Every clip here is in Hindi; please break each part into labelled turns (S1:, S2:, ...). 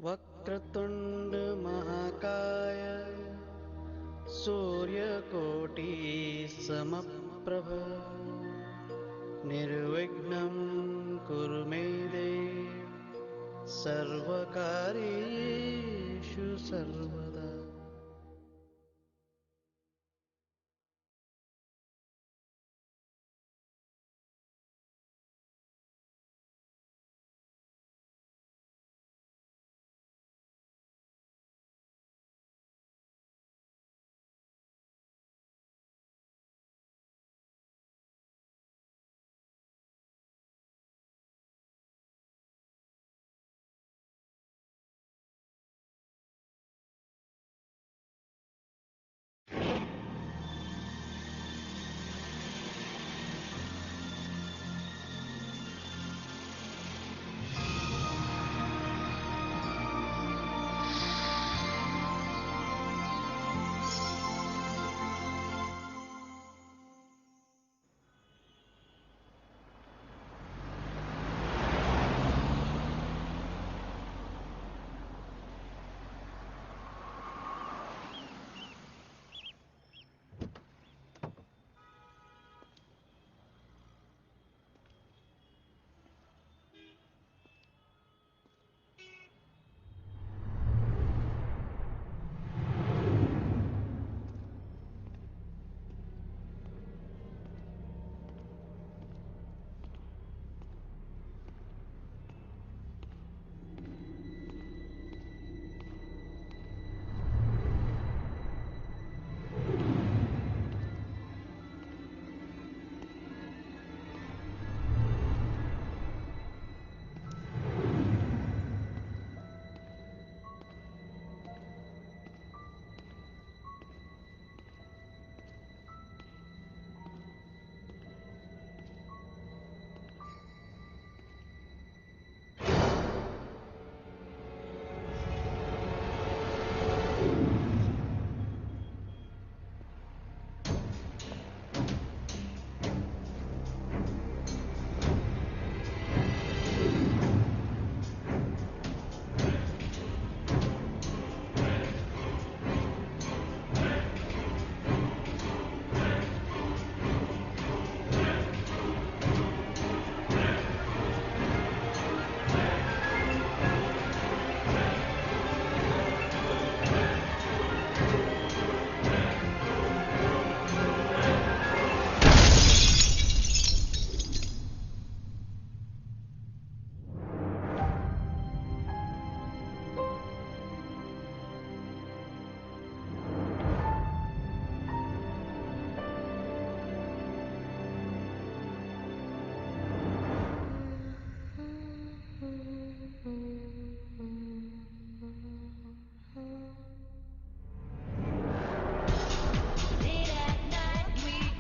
S1: वक्रतुंड महाकाय सूर्यकोटि समप्रभ निर्विघ्नं कुरु मे देव सर्वकार्येषु सर्वदा।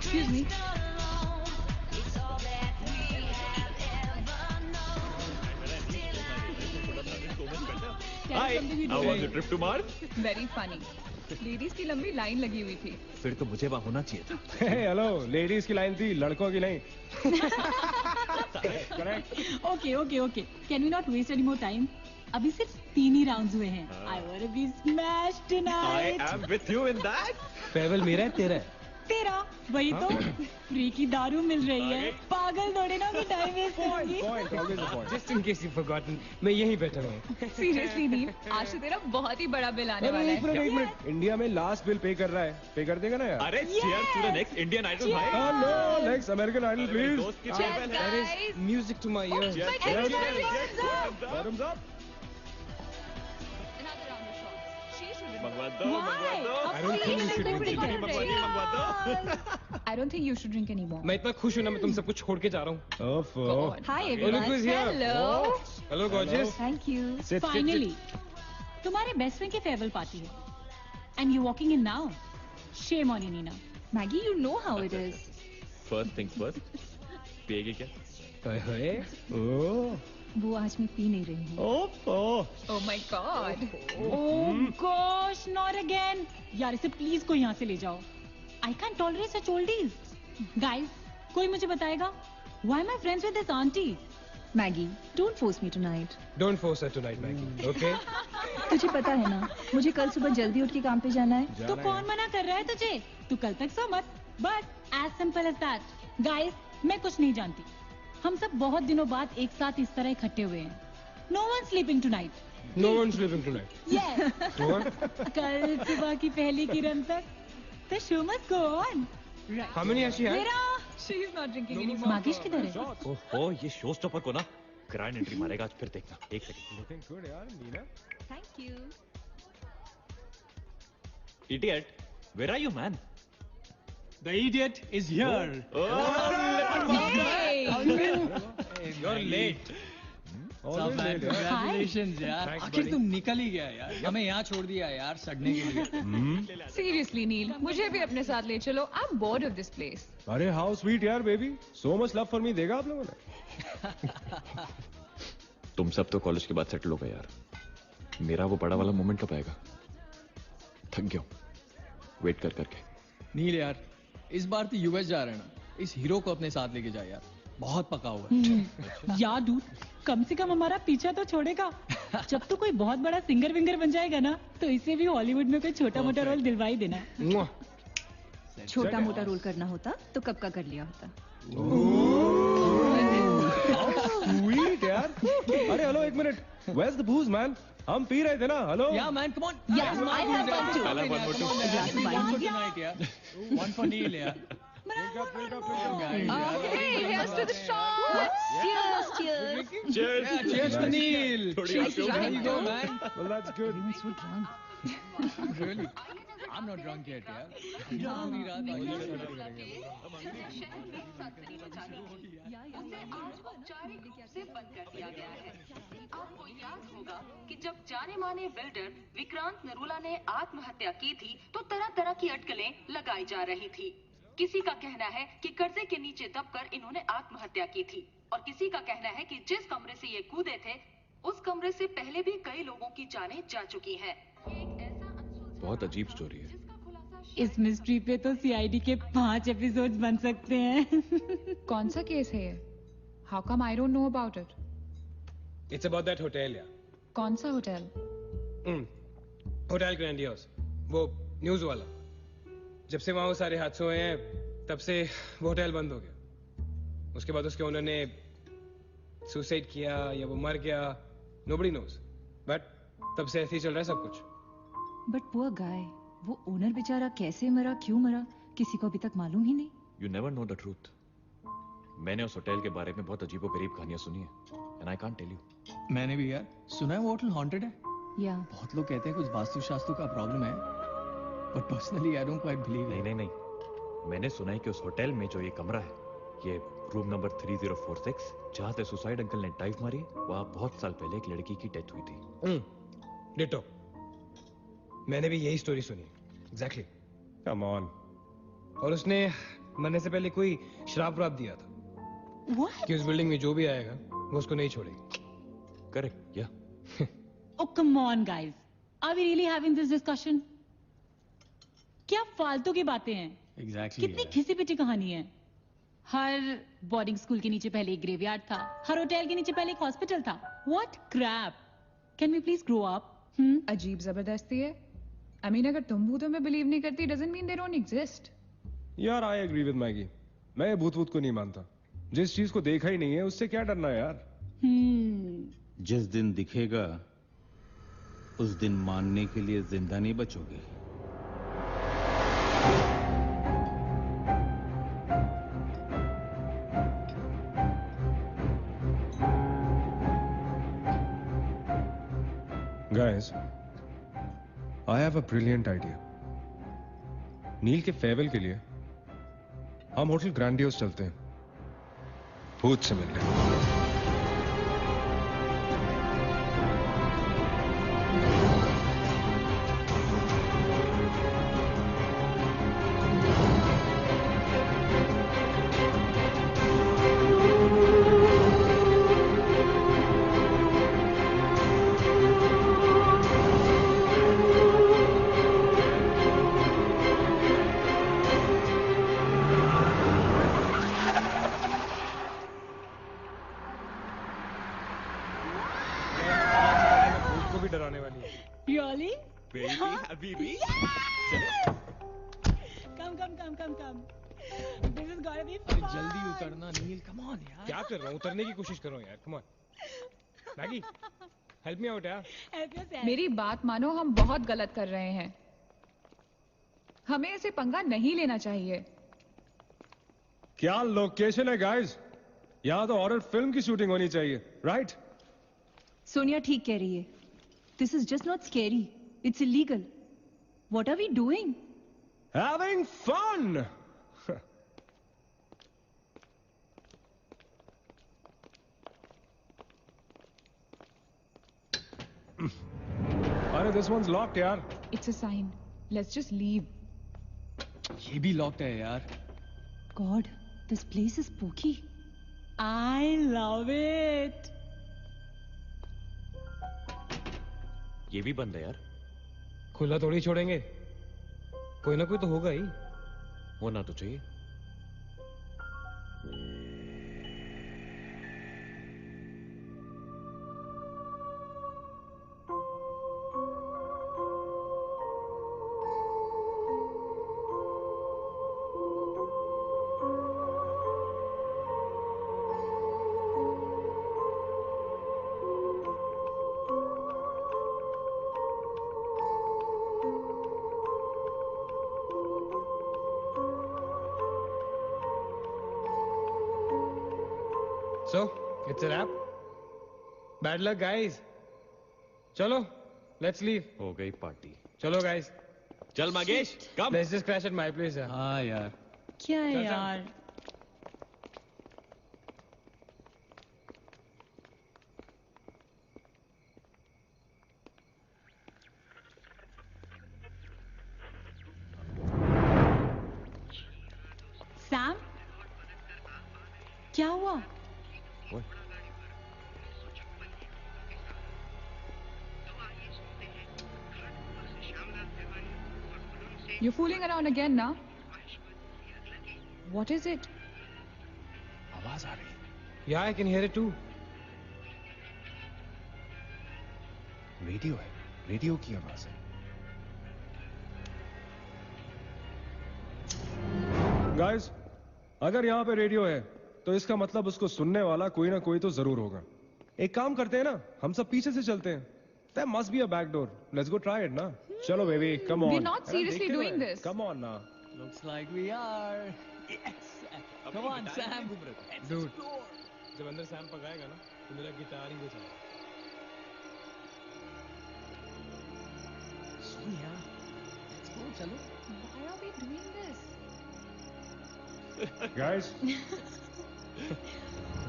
S2: Excuse me.
S3: Hi, how was your trip to Mars?
S2: Very funny. Ladies की लंबी लाइन लगी हुई थी.
S3: फिर तो मुझे वहाँ होना चाहिए था.
S4: हेलो, लेडीज की लाइन थी, लड़कों की नहीं. Correct.
S5: Okay. Can we not waste any more time? अभी सिर्फ 3 ही राउंड्स हुए हैं. I wanna be smashed tonight.
S3: I am with you in that.
S4: फेवल मेरा है तेरा है.
S5: तेरा वही तो फ्री की दारू मिल रही है. पागल थोड़े ना कि टाइम वेस्ट करूंगी.
S4: Point, always a point. Just in case you've forgotten, मैं यहीं बैठा हूँ.
S2: सीरियसली दीप, आज से तेरा बहुत ही बड़ा बिल आने वाला है.
S4: एक मिनट. इंडिया में लास्ट बिल पे कर रहा है. पे कर देगा ना यार?
S3: अरे cheers to the next Indian Idol भाई.
S4: Oh no, next American Idol please.
S3: दोस्त की
S2: Cheers,
S3: farewell है.
S2: guys.
S4: That is music to my ears.
S2: my God,
S3: Thumbs up.
S4: Bottoms up.
S2: Another round of shots. She should
S3: मंगवा दो,
S5: Why?
S3: मंगवा दो.
S5: Of
S4: I don't think you should drink
S3: जितनी
S4: it.
S3: मंगवानी है, मंगवा दो.
S2: I don't think you should drink anymore.
S4: मैं इतना खुश हूँ ना, मैं तुम सबको छोड़ के जा रहा हूँ.
S2: God. Hi everyone.
S4: Look who's here.
S2: Hello.
S4: Hello gorgeous.
S2: Thank you.
S4: Sit.
S5: Finally, तुम्हारे बेस्ट फ्रेंड की फेयरवेल पार्टी है. And you walking in now. Shame on you, Nina.
S2: Maggie, you know how it is.
S3: First things first. पिएगी क्या?
S4: हाय. ओह.
S5: वो आज मैं पी नहीं रही हूँ.
S2: Oh my God.
S5: Oh gosh, not again. यार इसे प्लीज कोई यहाँ से ले जाओ. I can't tolerate such oldies. Guys, कोई मुझे बताएगा? Why am I friends with this auntie?
S6: Maggi, don't force me tonight.
S4: Don't force her tonight, Maggie. Okay?
S6: तुझे पता है ना, मुझे कल सुबह जल्दी उठ के काम पे जाना है।
S5: तो कौन मना कर रहा है तुझे? तू कल तक सो मत। But as simple as that. Guys, मैं कुछ नहीं जानती। हम सब बहुत दिनों बाद एक साथ इस तरह इकट्ठे हुए हैं। No one sleeping tonight.
S4: No one's sleeping tonight.
S5: Yes.
S4: What?
S5: कल सुबह की पहली किरण तक the show must go on.
S4: How many has she had?
S5: मेरा
S2: She is not drinking anymore.
S5: मागिश किधर है?
S3: ओह ये शो स्टॉपर को ना ग्रैंड एंट्री मारेगा आज, फिर देखना। एक सेकंड।
S4: Looking good, यार, Nina.
S6: Thank you.
S3: Idiot, where are you, man?
S1: The idiot is here.
S2: Hey!
S4: You're late. Always late, यार.
S1: Congratulations यार.
S4: Thanks,
S1: आखिर
S4: buddy.
S1: तुम निकल ही गया यार. हमें यहाँ छोड़ दिया यार सड़ने के लिए.
S2: Seriously, Neil, मुझे भी अपने साथ ले चलो. I'm bored of this place.
S4: अरे how sweet यार, baby. So much love for me देगा आप लोगों ने.
S3: तुम सब तो कॉलेज के बाद सेटल हो गए यार, मेरा वो बड़ा वाला मोमेंट कब आएगा? थक गया हूं वेट कर करके।
S1: नील यार, इस बार तो यूएस जा रहे हैं ना, इस हीरो को अपने साथ लेके जा यार. बहुत पका हुआ है.
S5: यार डूड, कम से कम हमारा पीछा तो छोड़ेगा। जब तो कोई बहुत बड़ा सिंगर विंगर बन जाएगा ना, तो इसे भी हॉलीवुड में कोई छोटा मोटा रोल दिलवा ही देना।
S4: Mwah.
S6: छोटा मोटा रोल करना होता तो कब का कर लिया होता।
S4: Sweet यार. अरे हेलो, एक minute. Where's the booze, man? हम पी रहे थे ना. Hello.
S1: Yeah man, come on.
S6: Yeah, I have one too.
S3: I'll have one more too.
S1: One for tonight यार. One for Neil यार.
S4: Drink up.
S2: Okay, here's to the shots.
S6: Cheers, cheers.
S3: Cheers.
S1: Yeah, cheers to Neil.
S3: थोड़ी
S2: She's
S3: आगे हो
S1: There
S3: गई।
S1: you go man.
S4: Well, that's good.
S1: Really? I'm not drunk yet यार. पूरी रात आगे
S7: औपचारिक रूप से बंद कर दिया गया है। आपको याद होगा कि जब जाने माने बिल्डर विक्रांत नरूला ने आत्महत्या की थी, तो तरह तरह की अटकलें लगाई जा रही थी। किसी का कहना है कि कर्जे के नीचे दबकर इन्होंने आत्महत्या की थी, और किसी का कहना है कि जिस कमरे से ये कूदे थे, उस कमरे से पहले भी कई लोगों की जानें जा चुकी हैं। एक ऐसा अनसुलझा
S3: बहुत अजीब स्टोरी है।
S7: जिसका खुलासा
S5: इस मिस्ट्री पे तो सीआईडी के 5 एपिसोड्स बन सकते हैं।
S2: कौन सा केस है ये? How come I don't know about it?
S4: It's about that hotel यार.
S2: कौन सा होटल?
S4: होटल ग्रैंडियोस, वो न्यूज वाला. जब से वहां वो सारे हादसे हुए हैं, तब से वो होटल बंद हो गया. उसके बाद उसके ओनर ने सुसाइड किया या वो मर गया, नोबडी नोज. बट तब से ऐसे ही चल रहा है सब कुछ.
S6: बट पुअर गाय, वो ओनर बेचारा कैसे मरा, क्यों मरा, किसी को अभी तक मालूम ही नहीं।
S3: You never know the truth. मैंने उस होटल के बारे में बहुत अजीबोगरीब कहानियां सुनी है, and I can't tell you.
S1: मैंने भी यार सुना है वो होटल हॉन्टेड है।
S6: या
S1: बहुत लोग कहते हैं कुछ वास्तुशास्त्र का प्रॉब्लम है, but personally I don't quite believe
S3: नहीं
S1: इट।
S3: नहीं नहीं, मैंने सुना है कि उस होटल में जो ये कमरा है, ये रूम नंबर 3046, जहां से सुसाइड अंकल ने डाइव मारी, वहां बहुत साल पहले एक लड़की की डेथ हुई थी।
S4: डिटो, मैंने भी यही स्टोरी सुनी। एग्जैक्टली। Come on. और उसने मरने से पहले कोई श्राप व्राप दिया था
S5: What?
S4: कि उस बिल्डिंग में जो भी आएगा वो उसको नहीं छोड़ेगी।
S3: करेक्ट, या
S5: Oh, come on, guys. Are we really having this discussion? क्या फालतू की बातें हैं?
S1: एग्जैक्टली
S5: कितनी घिसी पिटी कहानी है। हर बोर्डिंग स्कूल के नीचे पहले एक ग्रेवयार्ड था, हर होटल के नीचे पहले एक हॉस्पिटल था। What crap? Can we please grow up?
S2: अजीब जबरदस्ती है। I mean, अगर तुम भूतों में बिलीव नहीं करती, doesn't mean they don't exist.
S4: यार आई एग्री विद मैगी। मैं भूत भूत को नहीं मानता। जिस चीज को देखा ही नहीं है उससे क्या डरना है यार।
S8: जिस दिन दिखेगा उस दिन मानने के लिए जिंदा नहीं बचोगे।
S4: Guys, I have a brilliant idea. नील के फेयरवेल के लिए हम होटल ग्रैंडियोस चलते हैं, भूत से मिलने।
S5: Really?
S3: Baby, Habibi.
S5: Come. This is gonna be
S1: अरे
S5: fun.
S1: जल्दी उतरना नील, कम ऑन यार।
S4: क्या कर रहा हूँ? उतरने की कोशिश कर रहा हूँ यार। Come on. Maggi, help me out यार।
S5: Help yourself.
S2: मेरी बात मानो, हम बहुत गलत कर रहे हैं। हमें ऐसे पंगा नहीं लेना चाहिए।
S9: क्या लोकेशन है गाइस? यहाँ तो हॉरर फिल्म की शूटिंग होनी चाहिए, राइट?
S6: सोनिया ठीक कह रही है. This is just not scary. It's illegal. What are we doing?
S9: Having fun. अरे this one's locked यार.
S2: It's a sign. Let's just leave.
S1: ये भी लॉक्ड है यार।
S6: God, this place is spooky.
S5: I love it.
S3: ये भी बंद है यार।
S4: खुला थोड़ी छोड़ेंगे। कोई ना कोई तो होगा ही।
S3: होना तो चाहिए।
S4: So, it's a wrap. Bad luck, guys. चलो, let's leave.
S3: हो गई पार्टी।
S4: चलो, guys.
S3: चल मगेश, कम।
S4: Let's just crash at my place यार।
S1: हाँ यार।
S5: क्या है
S4: चल, चल।
S5: यार? सैम? क्या हुआ?
S3: What?
S2: You're fooling around again now? What is it?
S1: आवाज आ रही है।
S4: Yeah, I can hear it too.
S1: Radio है, रेडियो की आवाज है।
S9: गाइस, अगर यहाँ पे रेडियो है तो इसका मतलब उसको सुनने वाला कोई ना कोई तो जरूर होगा। एक काम करते हैं ना, हम सब पीछे से चलते हैं। There must be a back door. Let's go try it ना। चलो baby, come on.
S2: We're not seriously
S9: देखते
S2: doing
S9: हैं।
S2: this.
S9: Come on ना।
S1: Looks like we are. Yes. Come on, Sam.
S4: Dude, जब अंदर सैम पकाएगा ना, तो मेरा गिटार ही बजाएगा।
S1: सोनिया, let's go, चलो।
S2: Why are we doing this?
S9: Guys,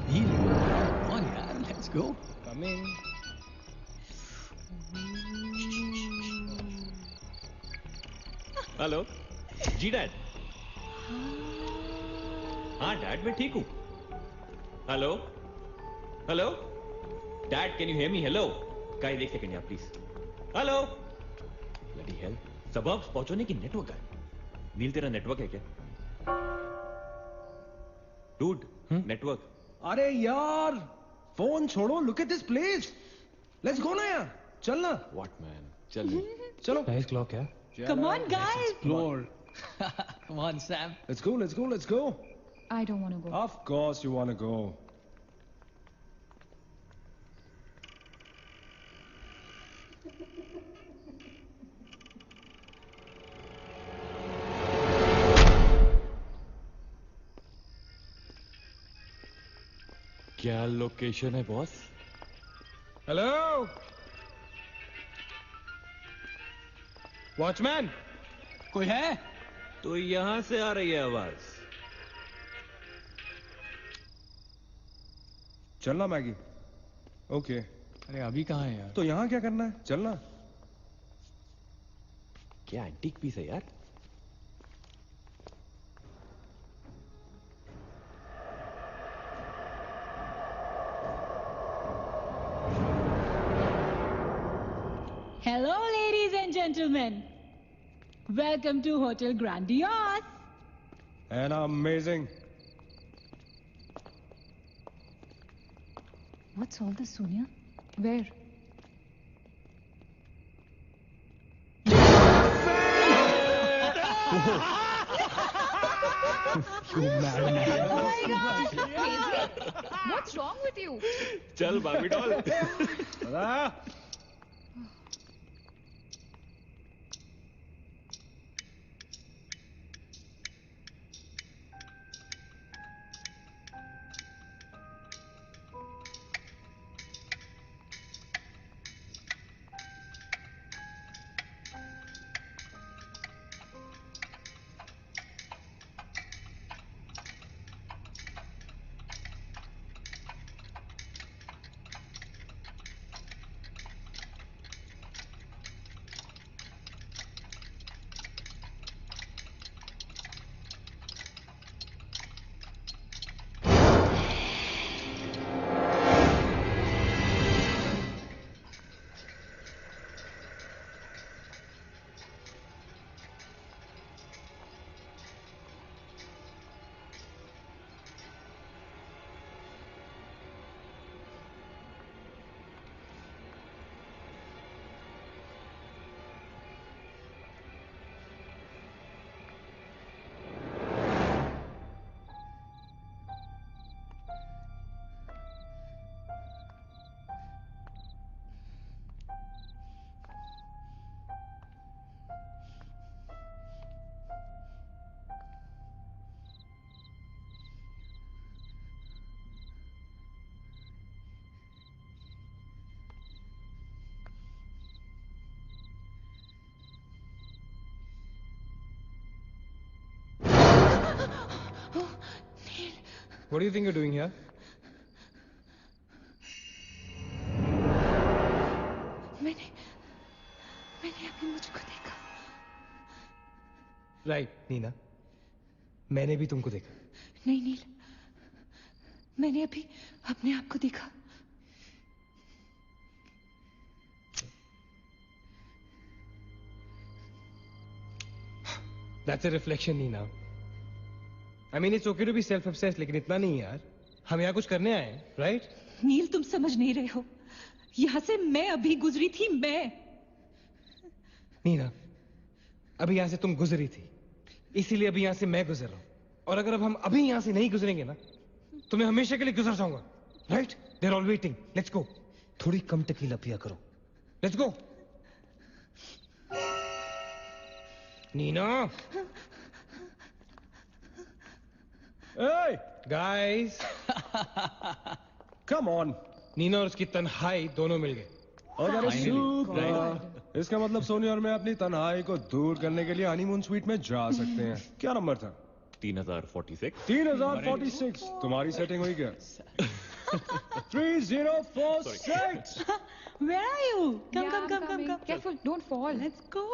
S1: Neel, come on यार, let's go।
S4: Coming.
S3: हेलो, जी डैड। हाँ डैड, मैं ठीक हूँ। Hello, hello, dad, can you hear me? Hello, guys एक सेकंड यार प्लीज। हेलो, ब्लडी हेल, सबब्स पहुंचने की नेटवर्क है। नील, तेरा नेटवर्क है क्या? Dude, network.
S9: अरे यार, फोन छोड़ो, look at this place. Let's go ना यार, चलना।
S3: व्हाट मैन, चल।
S9: चलो।
S4: Nice clock यार।
S5: Come on, guys.
S1: Explore. Come on, Sam.
S9: Let's go, let's go, let's go.
S2: I don't want to go.
S9: Of course you want to go.
S3: क्या लोकेशन है बॉस?
S4: Hello. Watchman.
S1: कोई है?
S3: तो यहां से आ रही है आवाज।
S9: चलना मैगी। ओके।
S1: अरे अभी कहाँ है यार?
S9: तो यहाँ क्या करना है? चलना।
S3: क्या एंटीक पीस है यार?
S5: Hello, ladies and gentlemen. Welcome to Hotel Grandiose.
S9: And amazing.
S6: What's all this, Sonia?
S2: Where?
S4: You marry me.
S2: Oh my God! Crazy. What's wrong with you?
S3: चल Barbie doll.
S4: What do you think you're doing here?
S6: मैंने अभी मुझको देखा.
S4: Right, नीना. मैंने भी तुमको देखा.
S6: नहीं नील, मैंने अभी अपने आप को देखा.
S4: That's a reflection, Neena. I mean, it's okay to be self-obsessed, लेकिन इतना नहीं यार. हम यहाँ कुछ करने आए हैं, right?
S6: नील तुम समझ नहीं रहे हो. यहाँ से मैं अभी गुजरी थी. मैं
S4: नीना, अभी यहाँ से तुम गुजरी थी, इसीलिए अभी यहाँ से मैं गुजर रहा हूँ. और अगर अब हम अभी यहाँ से नहीं गुजरेंगे ना, तो मैं हमेशा के लिए गुजर जाऊंगा. Right? They're all waiting. Let's go. थोड़ी कम टकीला पिया करो. Let's go. Neena.
S9: Hey!
S4: Guys.
S9: Come on!
S4: Neena और उसकी तन्हाई दोनों मिल गए.
S9: Oh, that is
S3: Finally.
S9: super.
S3: Right.
S9: इसका मतलब सोनी और मैं अपनी तन्हाई को दूर करने के लिए हनीमून स्वीट में जा सकते हैं. क्या नंबर था?
S3: 3046.
S9: 3046. तुम्हारी सेटिंग हुई क्या? 3046.
S5: Where are you? Come,
S2: Yeah,
S5: come,
S2: I'm
S5: come, come,
S2: coming.
S5: come.
S2: Careful, don't fall.
S5: Let's go.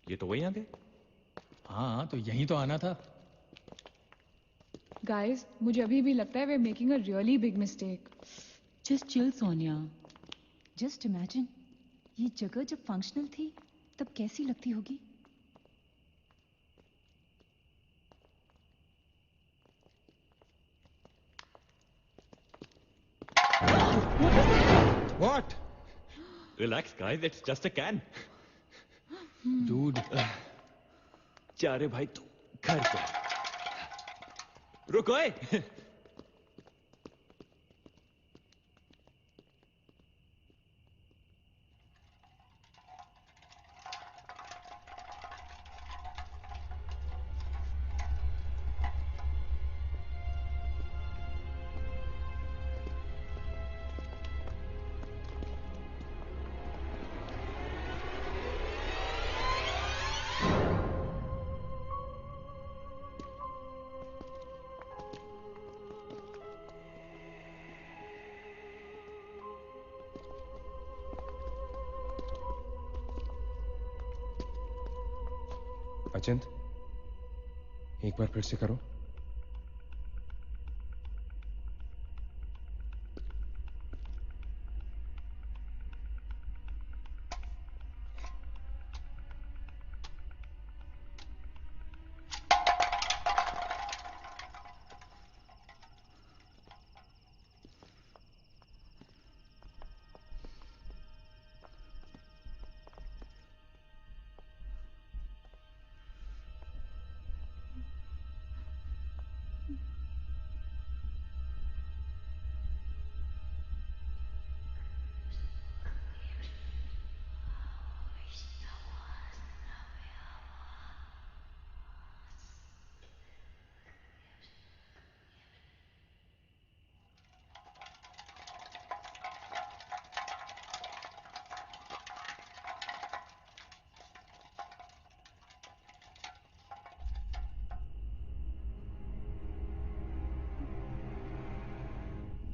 S3: ये तो वही आ गए.
S1: हाँ तो यहीं तो आना था.
S2: Guys, मुझे अभी भी लगता है we're making a really big mistake.
S5: Just chill, Sonia.
S6: Just imagine, ये जगह जब फंक्शनल थी तब कैसी लगती होगी.
S4: What?
S3: Relax, guys. It's just a can.
S1: Dude.
S3: जा रे भाई तू घर पे. रुको ए.
S9: अचिंत, एक बार फिर से करो.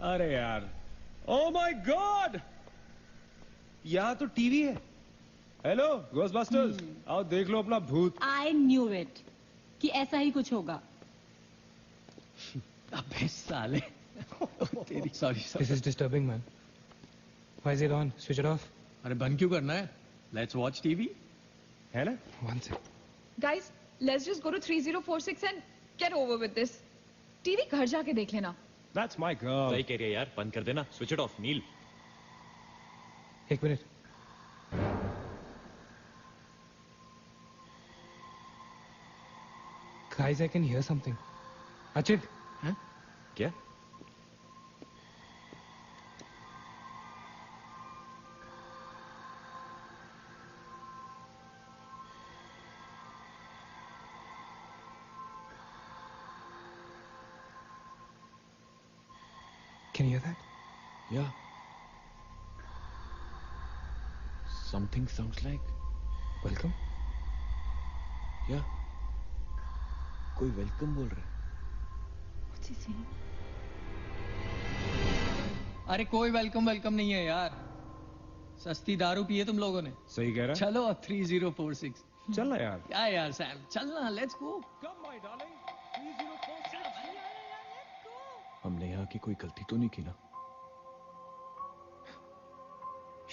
S9: अरे यार, ओ माय गॉड, यहाँ तो टीवी है। हेलो घोस्टबस्टर्स, आओ देख लो अपना भूत।
S5: आई न्यू इट कि ऐसा ही कुछ होगा।
S1: अबे साले। तेरी sorry
S4: This is disturbing, man. Why is it on? Switch it off.
S1: अरे बंद क्यों करना है? लेट्स वॉच टीवी,
S9: है ना?
S4: One sec.
S2: Guys, let's just go to 3046 and get over with this. TV घर जाके देख लेना।
S9: That's my girl.
S3: सही कह रही है यार, बंद कर देना, स्विच इट ऑफ। नील,
S4: एक minute. Guys, I can hear something. Achit,
S3: क्या?
S4: can you hear that?
S3: Yeah. Something sounds like.
S4: Welcome.
S3: Yeah. कोई वेलकम बोल रहा है।
S6: What's he saying?
S1: अरे कोई वेलकम नहीं है यार, सस्ती दारू पिए तुम लोगों ने।
S9: सही कह रहा है।
S1: चलो अब 3046।
S9: चल ना यार।
S1: क्या यार सैम, चलना, let's go.
S9: Come my darling, 3046.
S3: हमने यहाँ की कोई गलती तो नहीं की ना?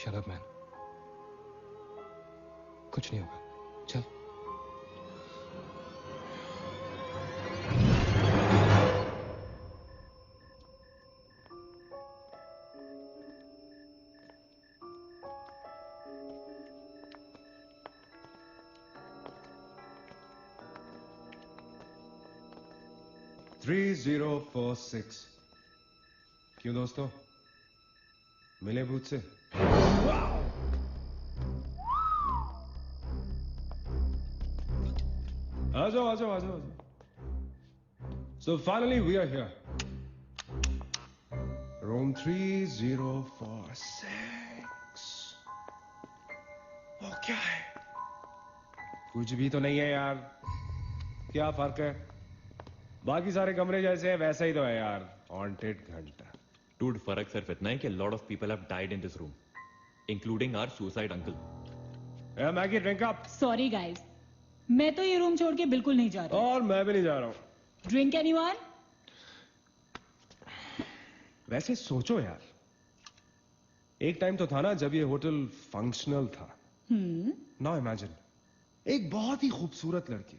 S4: Shut up, man. कुछ नहीं होगा। चल।
S9: थ्री 3046। क्यों दोस्तों, मिले भूत से? आ जाओ। So finally we are here. Room 3046. वो क्या है? कुछ भी तो नहीं है यार। क्या फर्क है? बाकी सारे कमरे जैसे हैं वैसा ही तो है यार। हॉन्टेड घंटा।
S3: Dude, फर्क सिर्फ इतना है कि lot of people have died in this room, including our suicide uncle.
S9: Yeah, Maggie, drink up.
S5: Sorry guys, मैं तो ये रूम छोड़ के बिल्कुल नहीं जा रही।
S9: और मैं भी नहीं जा रहा हूँ।
S5: Drink anyone?
S9: वैसे सोचो यार, एक टाइम तो था ना जब ये होटल फंक्शनल था। नाउ इमेजिन, एक बहुत ही खूबसूरत लड़की,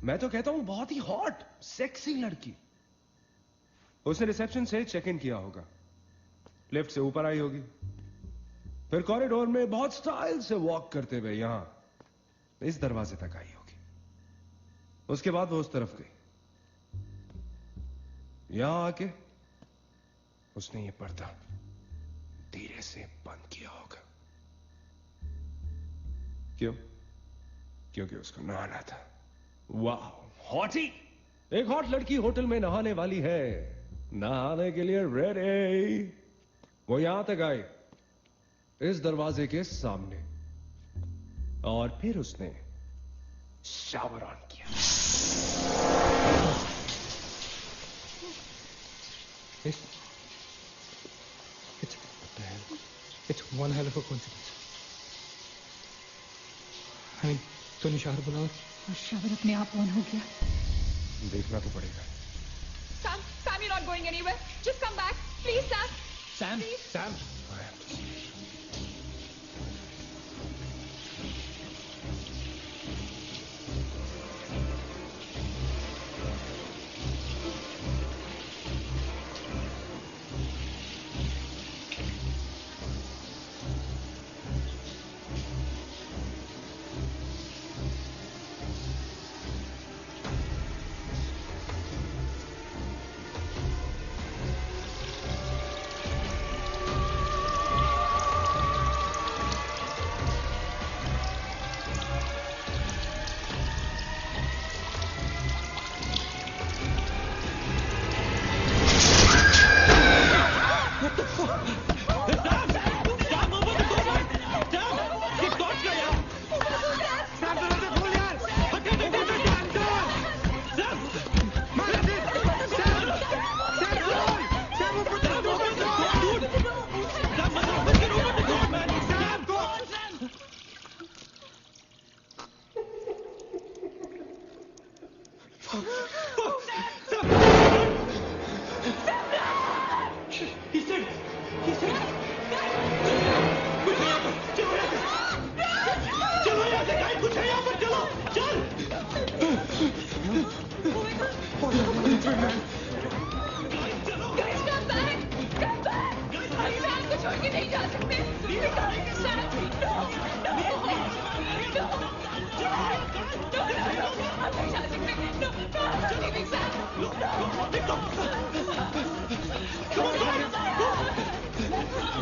S9: मैं तो कहता हूं बहुत ही हॉट सेक्सी लड़की, उसने रिसेप्शन से चेक इन किया होगा, लिफ्ट से ऊपर आई होगी, फिर कॉरिडोर में बहुत स्टाइल से वॉक करते हुए यहां इस दरवाजे तक आई होगी। उसके बाद वो उस तरफ गई, यहां आके उसने ये पर्दा धीरे से बंद किया होगा। क्यों? क्योंकि उसको नहाना था। वाह, हॉटी! एक हॉट लड़की होटल में नहाने वाली है, नहाने के लिए रेडी। वो यहां तक आई, इस दरवाजे के सामने, और फिर उसने शावर ऑन किया।
S4: It's one hell of a coincidence. I mean, तूने शावर बुलाया
S2: और शावर अपने आप ऑन हो गया।
S9: देखना तो पड़ेगा।
S2: Sam, you're not going anywhere. Just come back, please, Sam.
S1: Sam,
S9: Sam.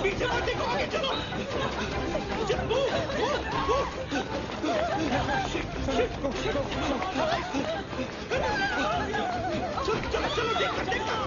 S3: पीछे मत देखो, आगे चलो। चलो, चलो, देखो।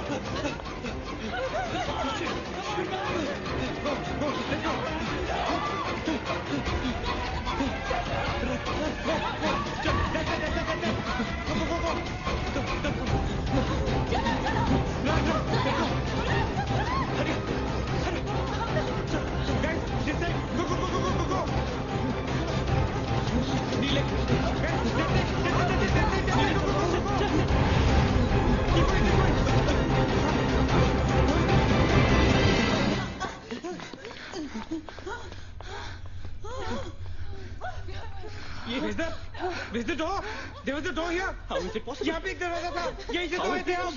S4: Is the door? There was a door here.
S3: How is it possible?
S4: यहाँ पे एक दरवाजा था. यहीं से तो आए थे हम.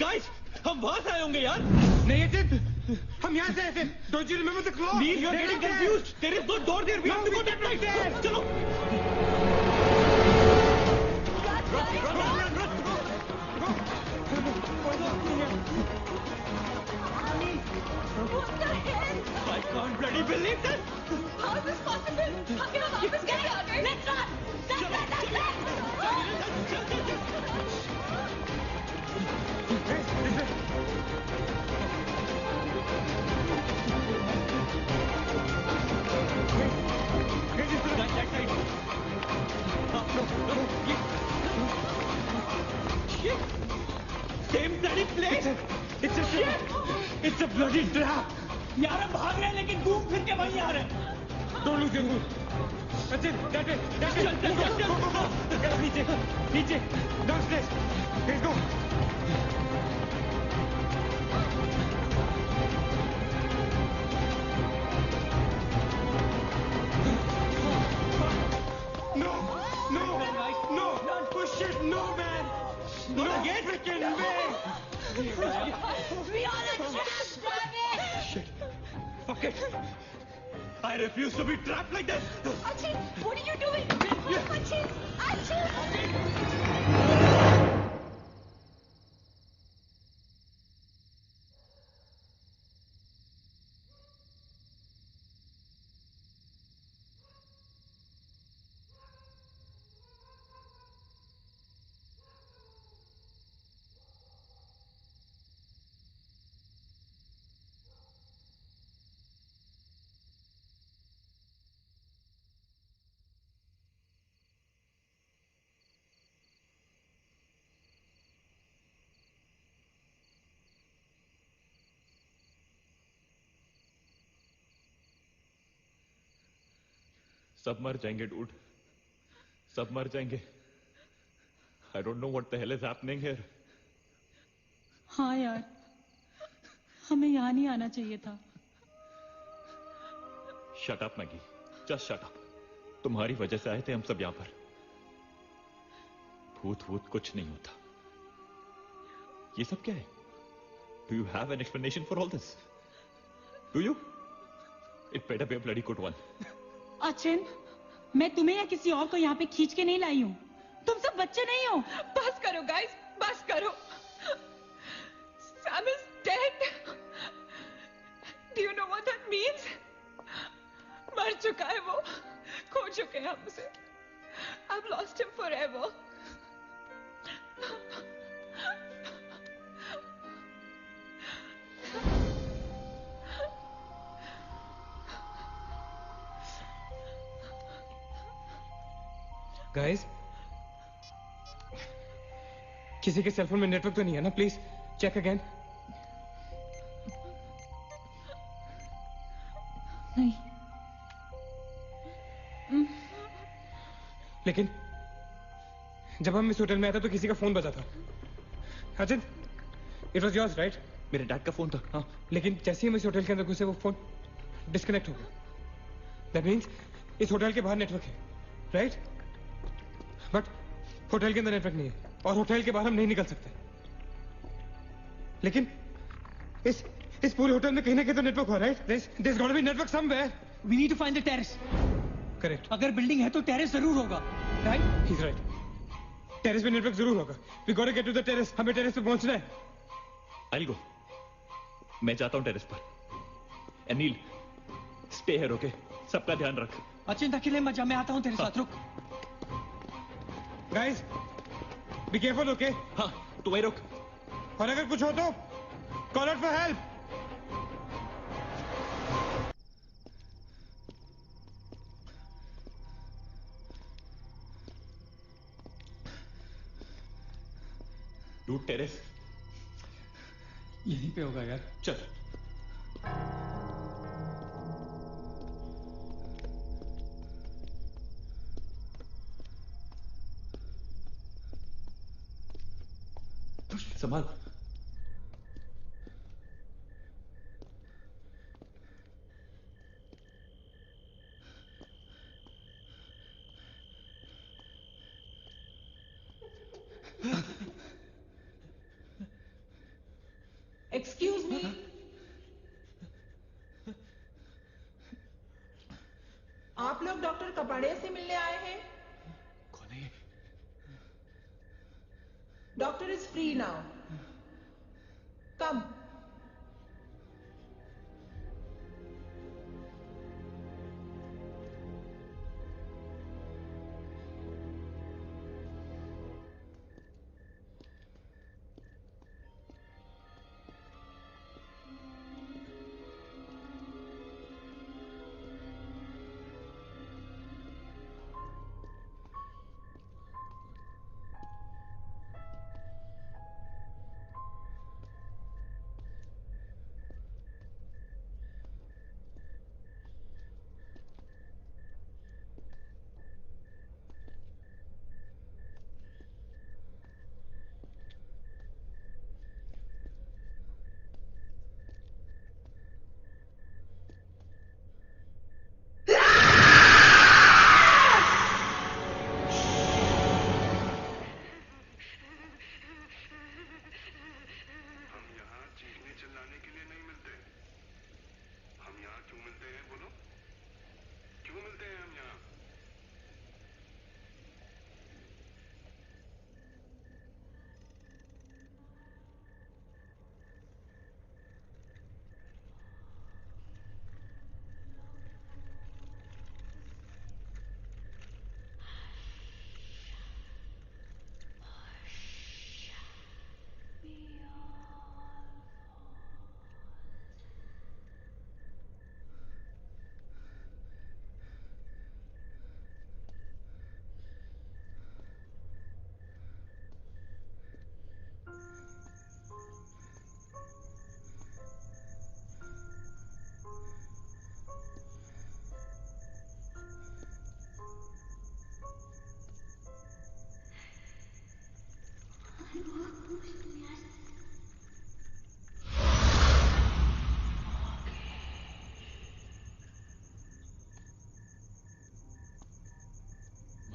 S3: Guys, हम वहाँ से आए होंगे यार.
S4: नहीं अजित, हम यहाँ से आए थे. Don't you remember the claw?
S3: Neil, you're getting confused. There is no door there. We have to go that way. चलो.
S10: What the hell?
S3: I can't bloody believe this.
S10: How is this possible? How can हम वापस कैसे आ गए? Let's run!
S3: Same bloody place.
S4: It's a bloody trap.
S3: यार हम भाग रहे हैं लेकिन घूम फिर के वहीं आ रहे हैं.
S4: Don't lose your cool. That's it. That way. Go. नीचे. Downstairs. Let's go. No. Push it. No, man. No, get freaking way.
S10: We all are trapped, damn it!
S3: Shit. Fuck it. I refuse to be trapped like this.
S10: Achin, what are you doing? Achin!
S3: सब मर जाएंगे डूड. सब मर जाएंगे. I don't know what the hell is happening here.
S5: हाँ यार, हमें यहाँ नहीं आना चाहिए था.
S3: Shut up, Maggie. Just shut up. तुम्हारी वजह से आए थे हम सब यहाँ पर. भूत कुछ नहीं होता. ये सब क्या है? Do you have an explanation for all this? Do you? It better be a bloody good one.
S5: Achin, मैं तुम्हें या किसी और को यहाँ पे खींच के नहीं लाई हूँ. तुम सब बच्चे नहीं हो.
S2: बस करो गाइस, बस करो. Sam is dead. Do you know what that means? मर चुका है वो. खो चुके हैं हम उसे. I've lost him forever.
S4: Guys, किसी के सेलफोन में नेटवर्क तो नहीं है ना? Please check again.
S5: नहीं.
S4: लेकिन जब हम इस होटल में आए थे तो किसी का फोन बजा था. Ajit, it was yours right?
S3: मेरे डैड का फोन था. हाँ.
S4: लेकिन जैसे ही हम इस होटल के अंदर घुसे वो फोन डिस्कनेक्ट हो गया. दैट मीन्स इस होटल के बाहर नेटवर्क है, राइट? बट होटल के अंदर नेटवर्क नहीं है और होटल के बाहर हम नहीं निकल सकते. लेकिन इस पूरे होटल में कहीं ना कहीं तो नेटवर्क हो, right? There's got to be network somewhere.
S1: We need to find the terrace.
S4: Correct.
S1: अगर बिल्डिंग है तो टेरेस जरूर होगा, right?
S4: He's right. टेरेस पे नेटवर्क जरूर होगा। We gotta get to the terrace. हमें टेरेस पे पहुंचना है।
S3: I'll go. मैं जाता हूँ टेरेस पर। Anil, stay here, okay? सबका ध्यान रख।
S1: अचिंता अकेले मत जा, मैं आता हूँ तेरे साथ, रुक।
S4: Guys, be careful, okay?
S3: हाँ, तू वहीं रुक।
S4: और अगर कुछ हो तो call out for help.
S3: Dude terrace
S1: यहीं पे होगा यार।
S3: चल। संभाल।
S2: एक्सक्यूज मी, आप लोग डॉक्टर कपाड़िया से मिलने आए हैं?
S3: कौन है ये?
S2: डॉक्टर इज फ्री नाउ, कम।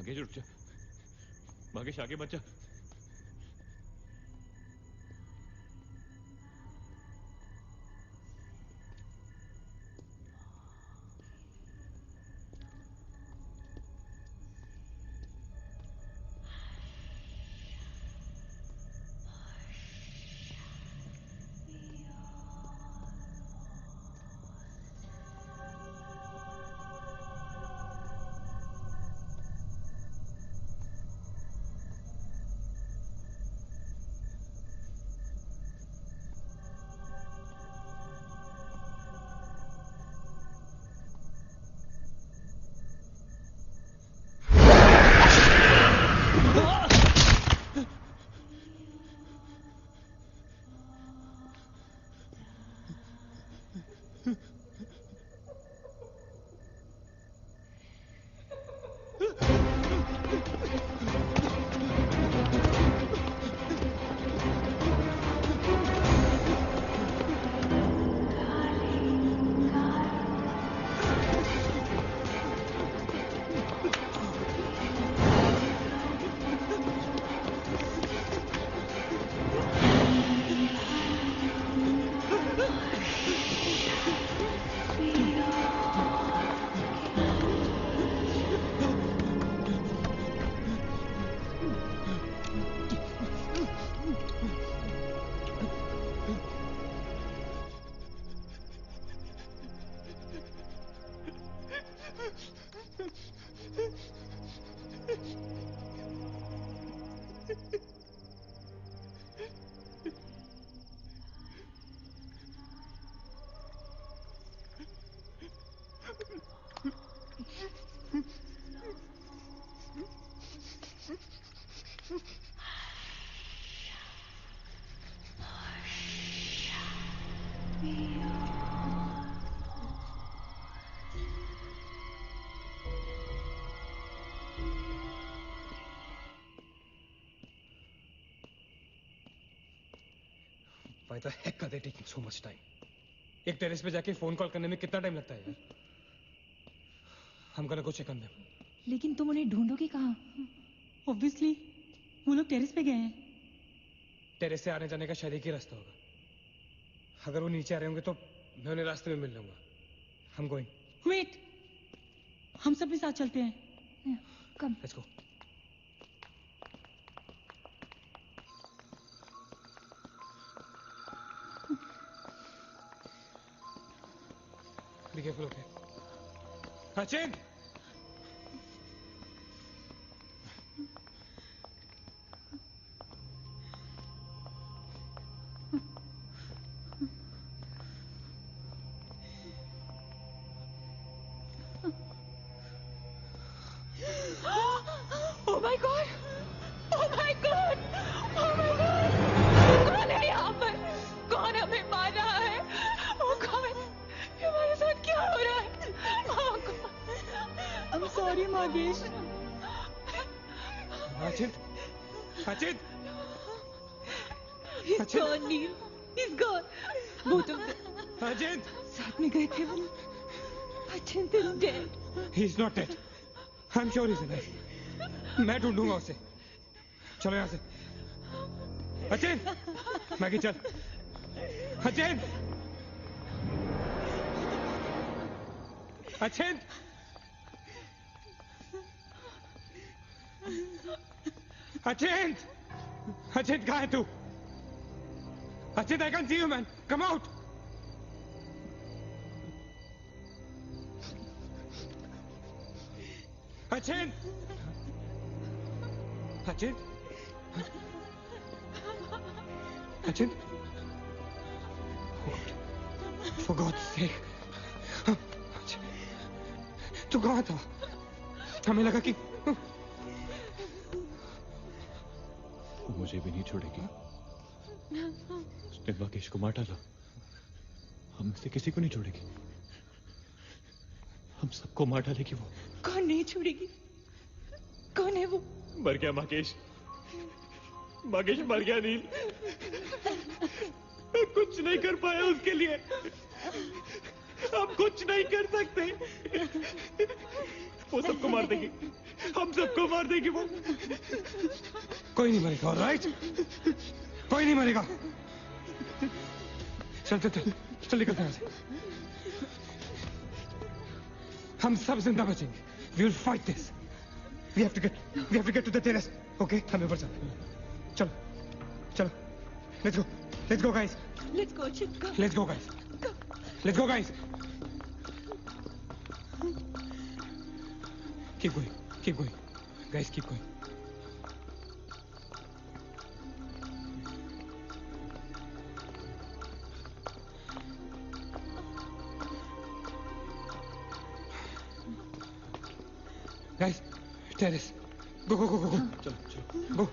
S3: मगेश उठ जा। मगेश आगे मत जा।
S4: Why the heck are they taking so much time? एक टेरेस पे जाके फोन कॉल करने में कितना टाइम लगता है यार? I'm gonna go check on them.
S6: लेकिन तुम उन्हें ढूंढोगे कहाँ?
S5: ऑब्वियसली वो लोग टेरेस पे गए हैं।
S4: टेरेस से आने जाने का शायद एक ही रास्ता होगा। अगर वो नीचे आ रहे होंगे तो मैं उन्हें रास्ते में मिल लूंगा। I'm going.
S5: वेट, हम सब भी साथ चलते हैं।
S6: Come.
S4: Let's go. Be careful, okay? Sachin!
S2: Oh my God! Oh my God! Oh my God! कौन है यहाँ पर? कौन हमें मार रहा है? Oh God! ये हमारे साथ क्या हो रहा है? Oh God!
S5: I'm sorry, मागेश।
S4: Sachin! Sachin!
S6: He's gone, Neil. He's gone. Both of them.
S4: Sachin!
S6: साथ में गए थे वो। Sachin is dead.
S4: He's not dead. I'm sure he's alive. मैं ढूंढूंगा उसे। चलो यहाँ से। Sachin! मैगी चल। Sachin! Sachin! Sachin! Sachin, कहाँ है तू? Sachin, I can see you, man. Come out. Sachin! Sachin? Sachin? For God's sake. तू कहाँ था? हमें लगा कि
S3: वो मुझे भी नहीं छोड़ेगी। उसने राकेश को मार डाला। हम से किसी को नहीं छोड़ेगी। हम सबको मार डालेगी वो।
S6: कौन नहीं छोड़ेगी? कौन है वो?
S3: मर गया माकेश। माकेश मर गया नील। मैं कुछ नहीं कर पाया उसके लिए। हम कुछ नहीं कर सकते। वो सबको मार देगी। हम सबको मार देगी वो।
S4: कोई नहीं मरेगा, ऑलराइट? कोई नहीं मरेगा। चल चल चल चल निकलते हैं यहाँ से। हम सब जिंदा बचेंगे। We will fight this. We have to get to the terrace. Okay? हमें ऊपर चल। चलो चलो। Let's go. Let's go, guys.
S6: Let's go, Chip. Come.
S4: Let's go, guys. Let's go, guys. Keep going. Keep going. Guys, keep going. Guys, terrace. Go, go, go, go, go.
S3: चलो चलो।
S4: Go.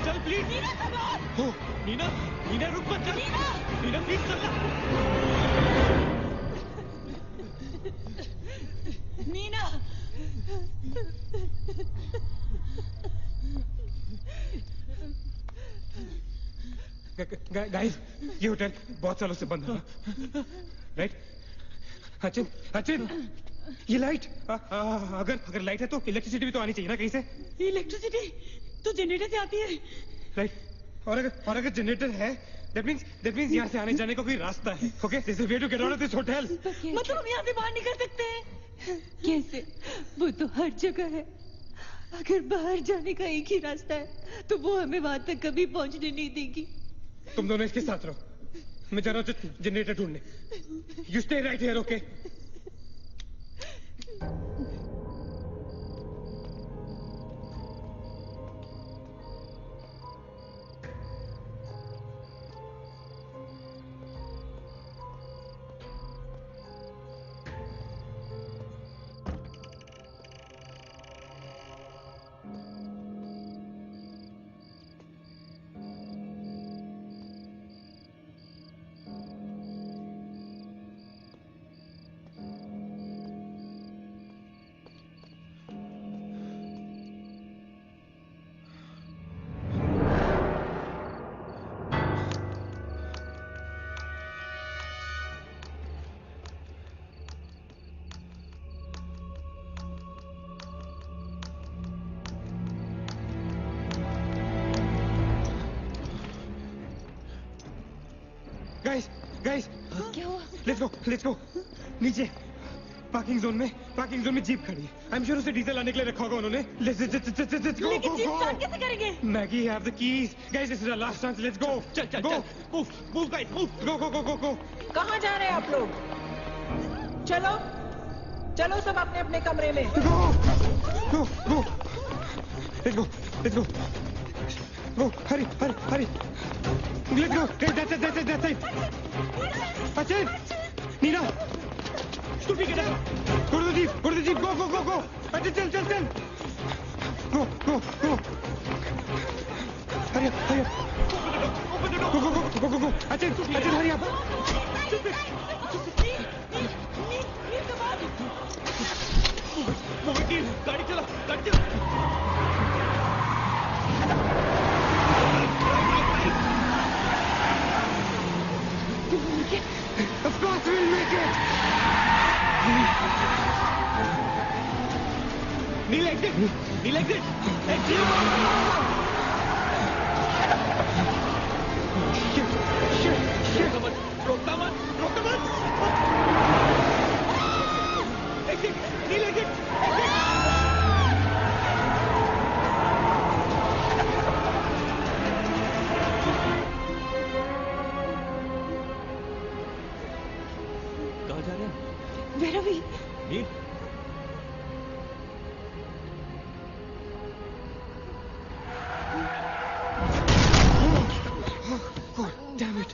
S3: चल प्लीज।
S10: Neena come on!
S3: हो नीना, नीना रुक मत चल। नीना प्लीज चल ना।
S10: नीना!
S4: गाइस, ये होटल बहुत सालों से बंद है, राइट? अचिन, अचिन, ये लाइट, अगर लाइट है तो इलेक्ट्रिसिटी भी तो आनी चाहिए ना कहीं से?
S10: इलेक्ट्रिसिटी तो जनरेटर से आती है।
S4: राइट, और अगर जनरेटर है, that means यहाँ से आने जाने का कोई रास्ता है, okay? There's a way to get out of this hotel.
S10: मतलब हम यहाँ से बाहर निकल सकते हैं? कैसे? वो तो हर जगह है। अगर बाहर जाने का एक ही रास्ता है, तो वो हमें वहां तक कभी पहुंचने नहीं देगी।
S4: तुम दोनों इसके साथ रहो, मैं जा रहा हूँ जनरेटर ढूंढने। You stay right here, okay? Guys,
S10: क्या हुआ?
S4: लेट्स गो, नीचे पार्किंग जोन में जीप खड़ी है। आई एम श्योर उसे डीजल लाने के लिए रखा होगा उन्होंने। Let's go.
S10: लेकिन जीप स्टार्ट कैसे करेंगे?
S4: Maggie have the keys. Guys, this is our last chance. Let's go.
S3: चल मूव गाइस मूव।
S4: गो।
S11: कहाँ जा रहे हैं आप लोग? चलो सब अपने अपने कमरे में।
S4: Go. Let's go. Hurry. Let's go. That's it. Achin! Nina!
S3: Scooty, get out!
S4: Go to the jeep. Go. Achin, chal. Go. Hurry up.
S3: Open the door.
S4: Go. Achin, hurry up.
S3: Move it, गाड़ी चला.
S4: Of course we'll make it!
S3: Neil, exit! Exit!
S4: Shit!
S3: रोकता मत! Exit! Neil, exit! कहाँ जा रहे हैं?
S10: Where are we?
S3: Nil?
S4: God damn it!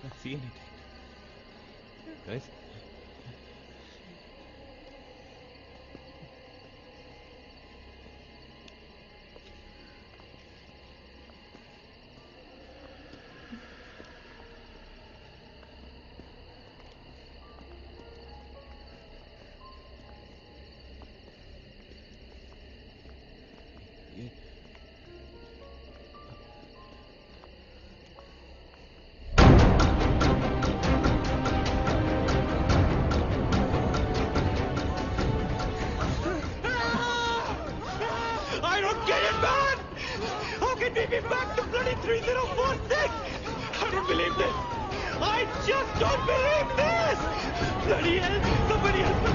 S3: Not see anything. Guys? I don't get it, man! How can we be back to bloody 3046? I don't believe this! I just don't believe this! Bloody hell! Somebody help us!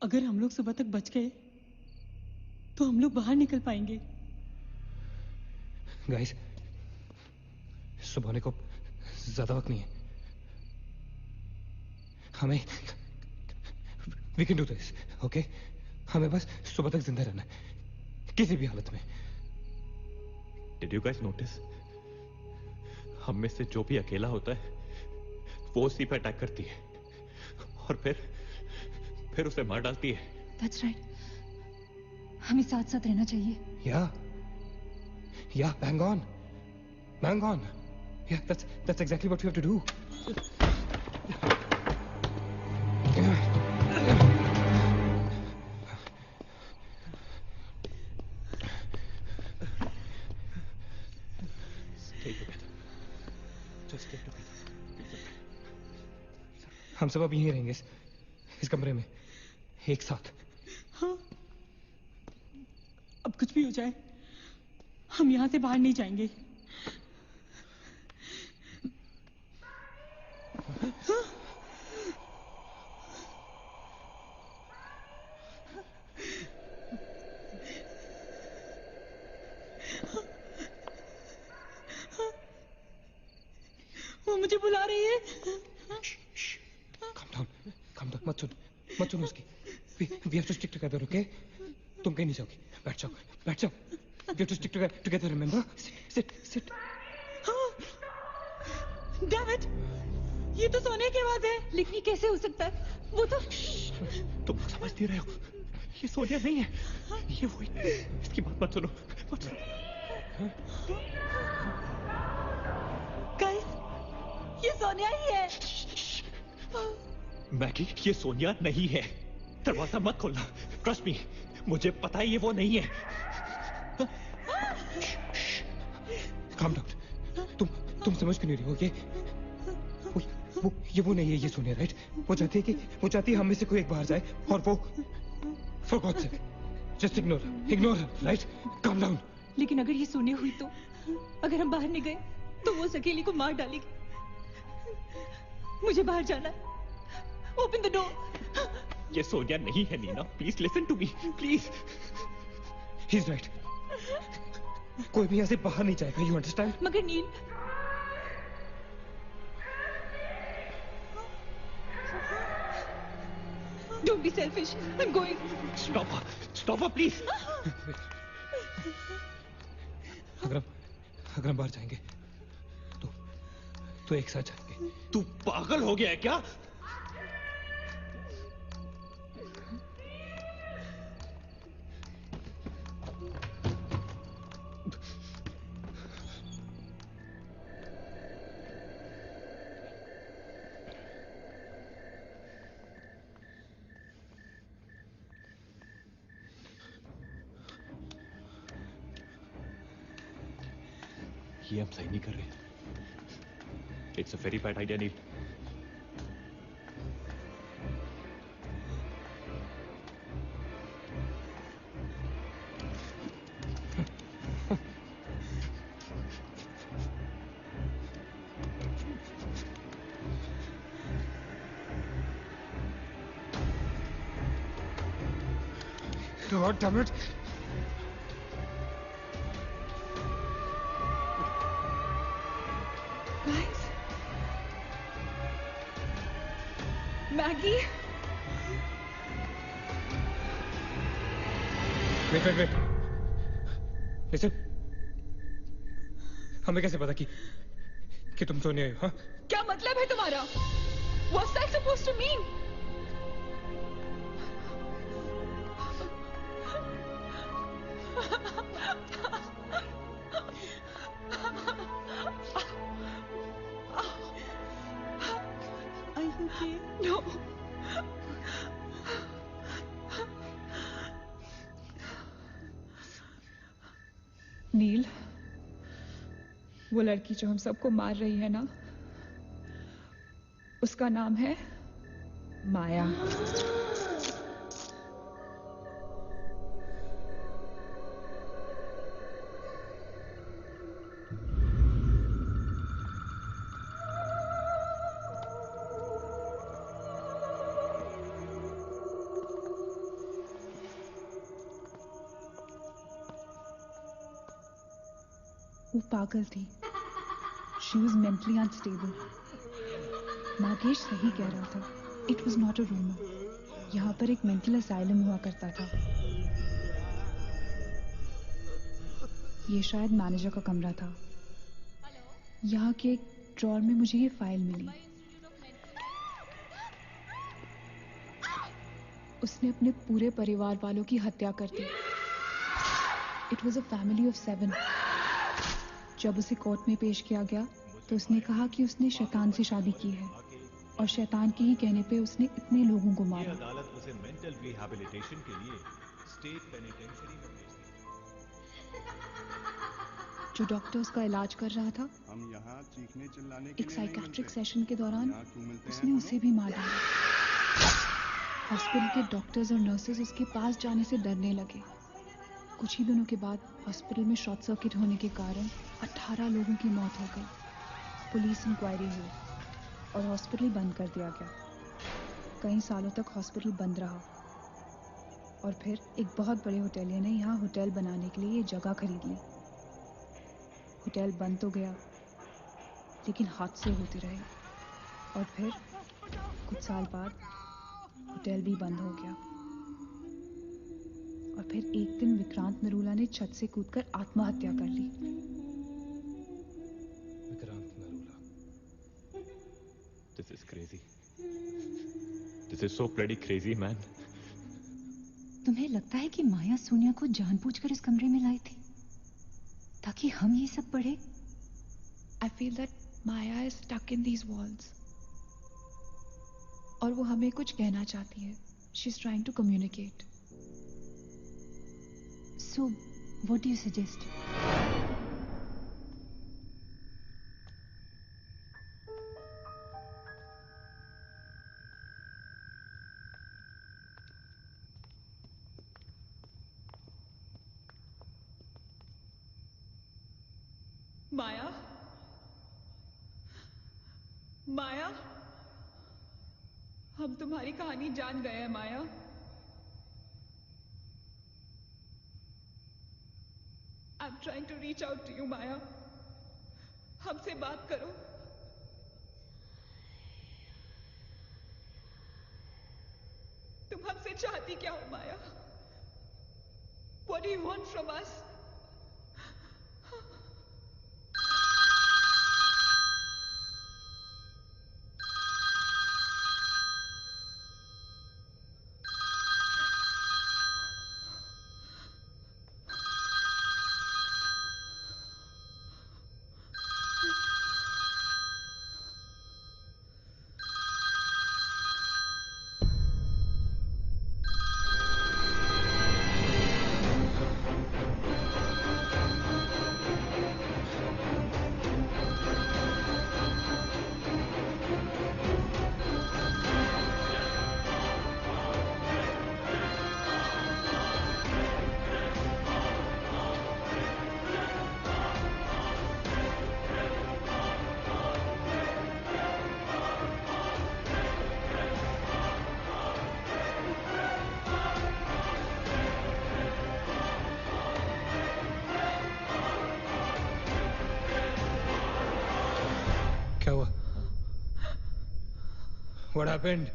S5: अगर हम लोग सुबह तक बच गए तो हम लोग बाहर निकल पाएंगे।
S4: गाइस, सुबह होने को ज्यादा वक्त नहीं है। हमें we can do this, okay? हमें बस सुबह तक जिंदा रहना है, किसी भी हालत में।
S3: Did you guys notice? हम में से जो भी अकेला होता है वो उसी पर अटैक करती है और फिर उसे मार डालती है।
S6: That's right. हमें साथ साथ रहना चाहिए।
S4: Yeah, bang on. Yeah, that's exactly what we have to do.
S3: Stay together. Just stay together.
S4: हम सब अब यहीं रहेंगे इस कमरे में एक साथ।
S5: हाँ, अब कुछ भी हो जाए हम यहाँ से बाहर नहीं जाएंगे। वो मुझे बुला रही है।
S4: Calm down, मत सुन उसकी। We have to stick together, okay? तुम कहीं नहीं जाओगी, बैठ जाओ। We have to stick together, remember? Sit.
S5: Damn it! ये तो सोने की आवाज है।
S6: लेकिन ये कैसे हो सकता है? वो तो
S3: तुम समझती रहे हो, ये सोनिया नहीं है, ये वही। इसकी बात मत सुनो।
S5: गाइस, ये सोनिया ही है।
S3: मैगी, ये सोनिया नहीं है। दरवाजा मत खोलना। ट्रस्ट मी, मुझे पता है ये वो नहीं है।
S4: Calm down. तुम समझ क्यों नहीं रही हो? ये वो नहीं है, ये सोनिया, राइट? वो चाहती है हम में से कोई एक बाहर जाए और वो for God's sake, just ignore her, right? Calm down.
S6: लेकिन अगर ये सोनिया हुई तो अगर हम बाहर नहीं गए तो वो सकेली को मार डालेगी। मुझे बाहर जाना है। Open the door.
S3: ये सोनिया नहीं है Nina. Please listen to me, please.
S4: He's right. कोई भी यहाँ से बाहर नहीं जाएगा, you understand?
S6: मगर नील, don't be selfish. I'm going.
S3: Stop her, please.
S4: अगर हम बाहर जाएंगे तो एक साथ जाएंगे।
S3: तू पागल हो गया है क्या? ये हम सही नहीं कर रहे। It's a very bad idea, Neil.
S4: God damn it!
S6: Guys, Maggie.
S4: Wait. Listen. हमें कैसे पता कि तुम सोने आई हो? हाँ?
S6: क्या मतलब है तुम्हारा? What's that supposed to mean?
S5: Are you okay?
S6: No.
S2: नील, वो लड़की जो हम सबको मार रही है ना, उसका नाम है माया।
S6: वो पागल थी। She was mentally unstable. Nagesh सही कह रहा था। It was not a rumor. यहाँ पर एक मेंटल असाइलम हुआ करता था। ये शायद मैनेजर का कमरा था। यहाँ के एक ड्रॉर में मुझे ये फाइल मिली। उसने अपने पूरे परिवार वालों की हत्या कर दी। It was a family of 7. जब उसे कोर्ट में पेश किया गया तो उसने कहा कि उसने शैतान से शादी की है और शैतान के ही कहने पे उसने इतने लोगों को मारा।
S12: अदालत उसे मेंटल रिहैबिलिटेशन के लिए स्टेट पेनिटेंशियरी में भेज दी।
S6: जो डॉक्टर उसका इलाज कर रहा था,
S13: हम यहाँ चीखने चिल्लाने के
S6: एक साइकेट्रिक सेशन के दौरान उसने उसे भी मार डाला। हॉस्पिटल के डॉक्टर्स और नर्सेस उसके पास जाने से डरने लगे। कुछ ही दिनों के बाद हॉस्पिटल में शॉर्ट सर्किट होने के कारण 18 लोगों की मौत हो गई। पुलिस इंक्वायरी हुई और हॉस्पिटल बंद कर दिया गया। कई सालों तक हॉस्पिटल बंद रहा और फिर एक बहुत बड़े होटेलियर ने यहाँ होटल बनाने के लिए ये जगह खरीद ली। होटल बंद तो गया, लेकिन हादसे होते रहे और फिर कुछ साल बाद होटल भी बंद हो गया। और फिर एक दिन विक्रांत नरूला ने छत से कूदकर आत्महत्या कर ली।
S3: Vikrant Narula. This is crazy. This is so bloody crazy, man.
S10: तुम्हें लगता है कि माया सोनिया को जानबूझकर इस कमरे में लाई थी ताकि हम ये सब पढ़े?
S6: I feel that Maya is stuck in these walls. और वो हमें कुछ कहना चाहती है। She's trying to communicate.
S10: So, what do you suggest?
S2: माया, माया, हम तुम्हारी कहानी जान गए हैं माया। I'm trying to reach out to you, माया। हमसे बात करो। तुम हमसे चाहती क्या हो माया? What do you want from us?
S4: क्या हुआ? What happened?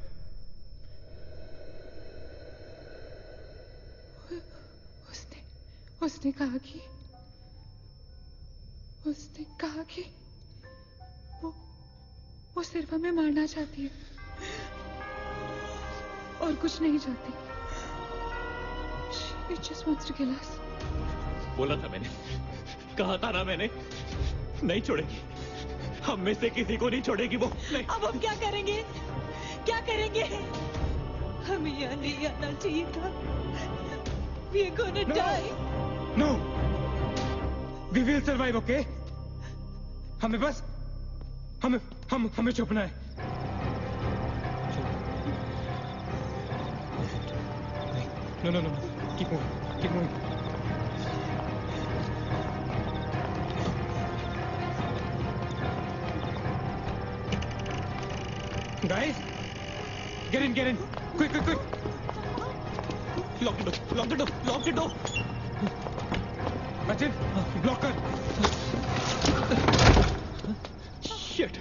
S2: उसने कहा कि वो सिर्फ हमें मारना चाहती है और कुछ नहीं चाहती। She just wants to kill us.
S3: बोला था मैंने, कहा था ना मैंने, नहीं छोड़ेगी। हम में से किसी को नहीं छोड़ेगी वो। नहीं।
S10: अब हम क्या करेंगे? क्या करेंगे? हमें यहाँ नहीं आना चाहिए था। We are gonna die.
S4: No. We will survive, okay? हमें बस हमें छुपना है। No. Keep moving. Guys, get in. Quick.
S3: Lock the door.
S4: Bachin, block her.
S3: Shit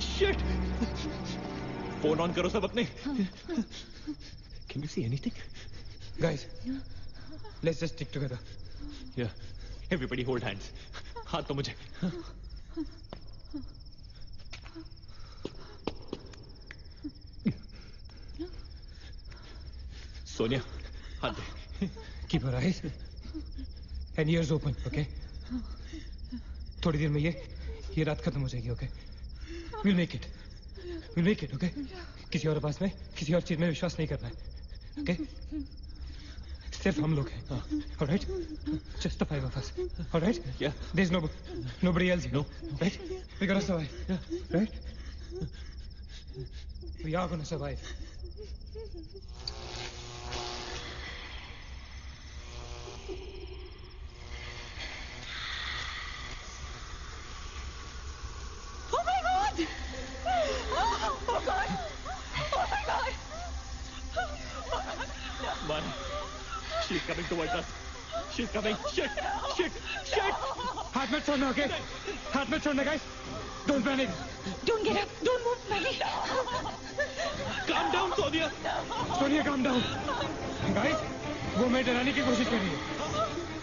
S3: shit phone on करो सब अपने can you see anything
S4: guys let's just stick together
S3: या एवरीबॉडी होल्ड हैंड्स हाथ तो मुझे सोनिया हाथ they
S4: keep your eyes and years open okay थोड़ी देर में ये रात खत्म हो जाएगी okay will make it okay किसी और बात में किसी और चीज में विश्वास नहीं करना है ओके सिर्फ हम लोग हैं alright just the 5 of us alright
S3: yeah
S4: there is nobody else
S3: no
S4: right we gotta survive right we are gonna survive
S3: Man, she's coming towards us. She's coming. Shit!
S4: हाथ मत छोड़ना ओके हाथ मत छोड़ना guys don't panic
S10: Don't get up. Don't move, Maggie.
S3: Calm down, Sonia.
S4: Sonia calm down guys वो मैं डराने की कोशिश कर रही है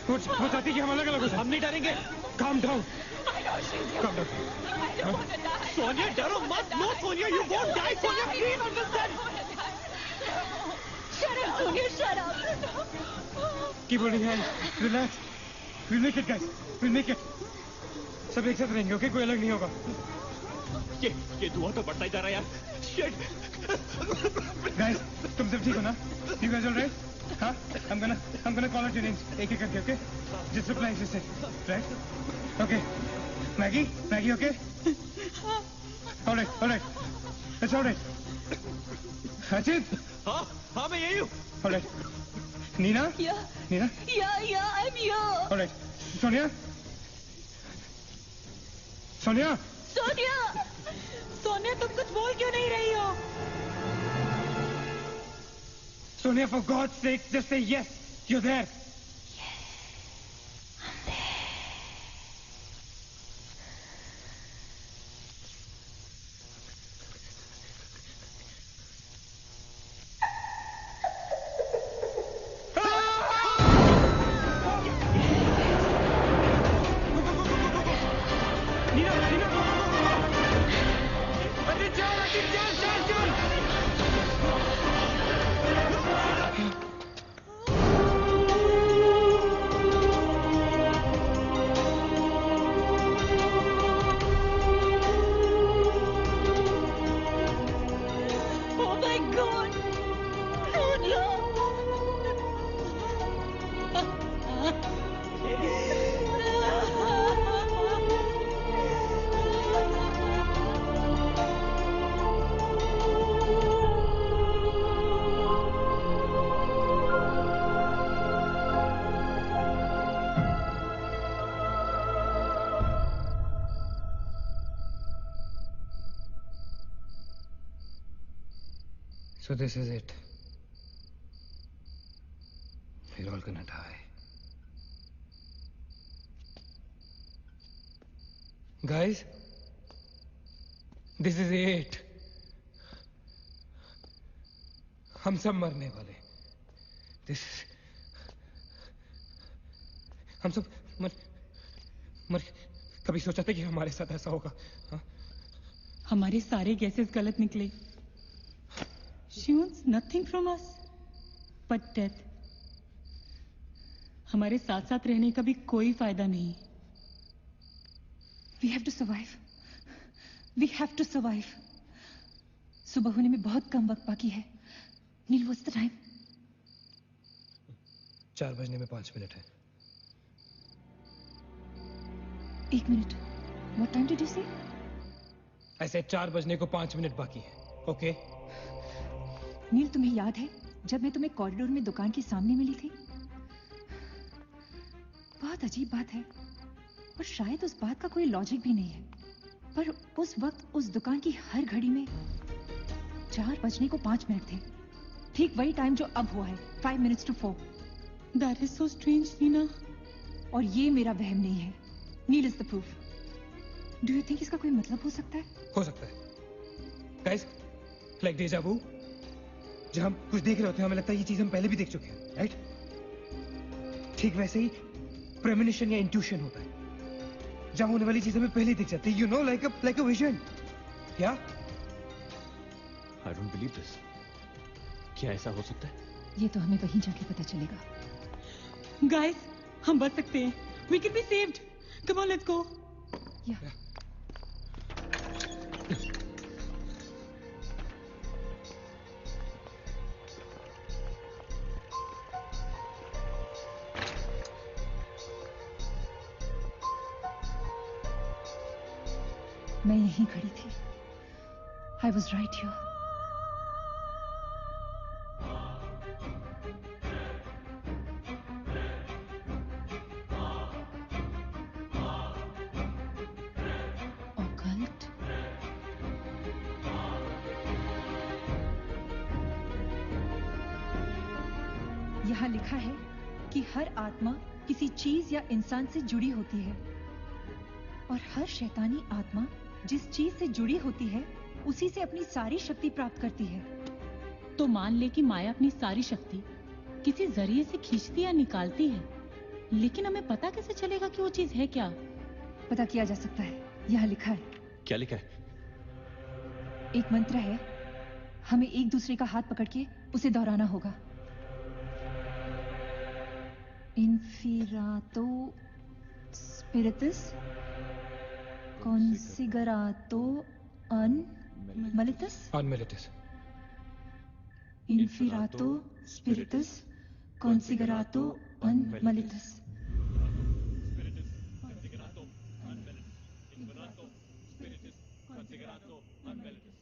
S4: वो चाहती कि हम अलग अलग हो जाएं
S3: हम नहीं डरेंगे
S4: calm down calm down
S3: Sonia डरो मत no Sonia you won't die Sonia please understand
S10: Shut up, Sonia. Shut up.
S4: Keep holding hand relax will make it guys will make it सब एक साथ रहेंगे ओके कोई अलग नहीं होगा
S3: ये धुआं तो बढ़ता ही जा रहा है यार शिट
S4: गाइस तुम सब ठीक हो ना यू गाइस ऑलराइट हाँ I'm gonna call out your names एक एक करके okay just reply just say right okay Maggie okay alright it's alright Ajit
S3: हाँ मैं यही हूँ
S4: alright Nina
S10: Yeah, I'm here.
S4: alright Sonia
S10: Sonia, तुम कुछ बोल क्यों नहीं रही हो?
S4: Sonia, for God's sake, just say yes. You're there. So this is it. We're all gonna die. Guys, this is it. हम सब मरने वाले. This हम सब मर कभी सोचा था कि हमारे साथ ऐसा होगा? हाँ?
S5: हमारे सारे गैसेस गलत निकले. She wants nothing from us but death. हमारे साथ साथ रहने का भी कोई फायदा नहीं.
S6: We have to survive. We have to survive. सुबह होने में बहुत कम वक्त बाकी है. नील, what's the time?
S4: 4 बजने में 5 मिनट है.
S6: 1 minute. What time did you say?
S4: ऐसे 4 बजने को 5 मिनट बाकी है. ओके?
S6: नील, तुम्हें याद है जब मैं तुम्हें कॉरिडोर में दुकान के सामने मिली थी? बहुत अजीब बात है और शायद उस बात का कोई लॉजिक भी नहीं है, पर उस वक्त उस दुकान की हर घड़ी में 4 बजने को 5 मिनट थे. ठीक वही टाइम जो अब हुआ है, 5 minutes to 4.
S5: That is so strange, Neena.
S6: और ये मेरा वहम नहीं है. Neel is the proof. Do you think इसका कोई मतलब हो सकता है?
S4: हो सकता है गाइस, लाइक डेजा वू, जब हम कुछ देख रहे होते हैं हमें लगता है ये चीज हम पहले भी देख चुके हैं, राइट? ठीक वैसे ही प्रेमोनिशन या इंट्यूशन होता है, जहां होने वाली चीज हमें पहले ही दिख जाती है, you know, like a vision. क्या?
S3: I don't believe this. क्या ऐसा हो सकता है?
S6: ये तो हमें वहीं जाके पता चलेगा।
S5: गाइस, हम बच सकते हैं। We can be saved. Come on, let's go.
S6: Yeah. मैं यहीं खड़ी थी। I was right here. Occult? यहाँ लिखा है कि हर आत्मा किसी चीज या इंसान से जुड़ी होती है और हर शैतानी आत्मा जिस चीज से जुड़ी होती है उसी से अपनी सारी शक्ति प्राप्त करती है।
S5: तो मान ले कि माया अपनी सारी शक्ति किसी जरिए से खींचती या निकालती है, लेकिन हमें पता कैसे चलेगा कि वो चीज है क्या?
S6: पता किया जा सकता है, यहाँ लिखा है।
S3: क्या लिखा है?
S6: एक मंत्र है, हमें एक दूसरे का हाथ पकड़ के उसे दोहराना होगा। इन्फिरातो स्पिरिटस कॉन्सिगरातो अनमिलिटस। Inferato Spiritus Considerato Unmalitus.
S3: Inferato Spiritus Considerato Unmalitus. Inferato Spiritus Considerato Unmalitus.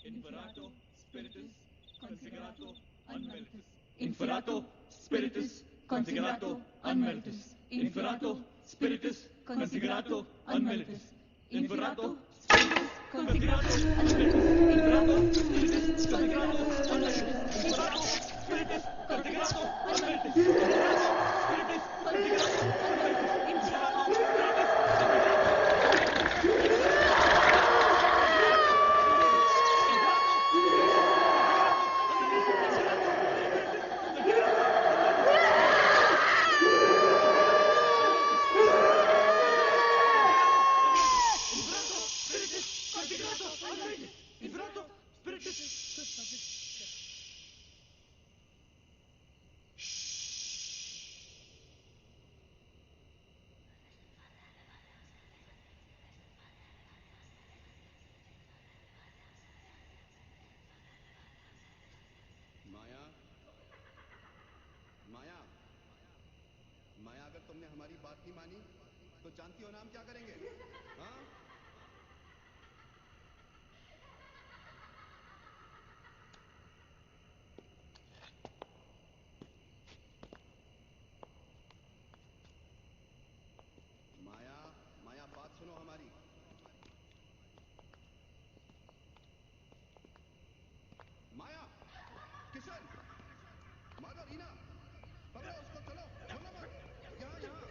S3: Inferato Spiritus Considerato Unmalitus. Inferato Spiritus Considerato Unmalitus. Inferato Spiritus Considerato Unmalitus. Inferato Spiritus Considerato
S13: माया, अगर तुमने हमारी बात नहीं मानी तो जानती हो ना हम क्या करेंगे? हाँ? माया, माया बात सुनो हमारी। माया, किशन, माधव, रीना, पकड़ो उसको, चलो, छोड़ो मत। यहाँ यहाँ।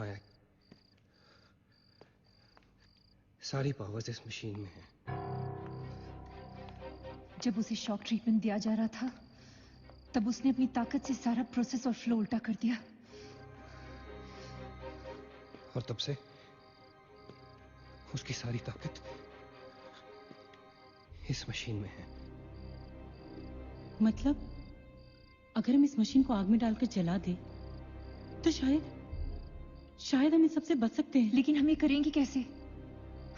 S4: माया, सारी पावर्स इस मशीन में है।
S6: जब उसे शॉक ट्रीटमेंट दिया जा रहा था तब उसने अपनी ताकत से सारा प्रोसेस और फ्लो उल्टा कर दिया,
S4: और तब से उसकी सारी ताकत इस मशीन में है।
S10: मतलब अगर हम इस मशीन को आग में डालकर जला दें तो शायद हम इस सबसे बच सकते हैं।
S6: लेकिन हम ये करेंगे कैसे?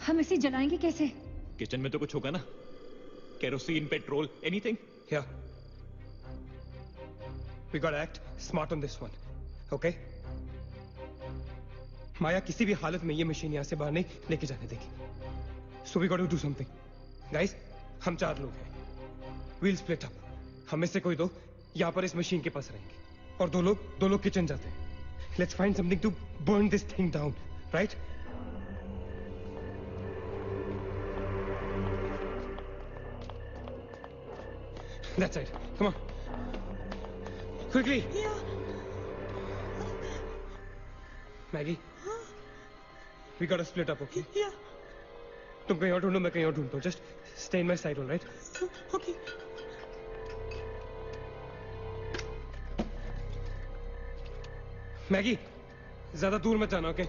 S6: हम इसे जलाएंगे कैसे?
S3: किचन में तो कुछ होगा ना, kerosene, petrol, anything.
S4: Yeah. We gotta act smart on this one, okay? माया किसी भी हालत में ये मशीन यहां से बाहर नहीं लेके जाने देगी। So we gotta do something. Guys, हम 4 लोग हैं। We'll split up. हम में से कोई 2 यहां पर इस मशीन के पास रहेंगे और 2 लोग किचन जाते हैं। Let's find something to burn this thing down, right? That's it. Come on. Quickly.
S10: Yeah.
S4: Maggie. We gotta split up, okay?
S10: Yeah.
S4: तुम कहीं और ढूंढो, मैं कहीं और ढूंढता हूँ. Just stay in my side, all right?
S10: Okay.
S4: Maggie, ज्यादा दूर मत जाना, okay?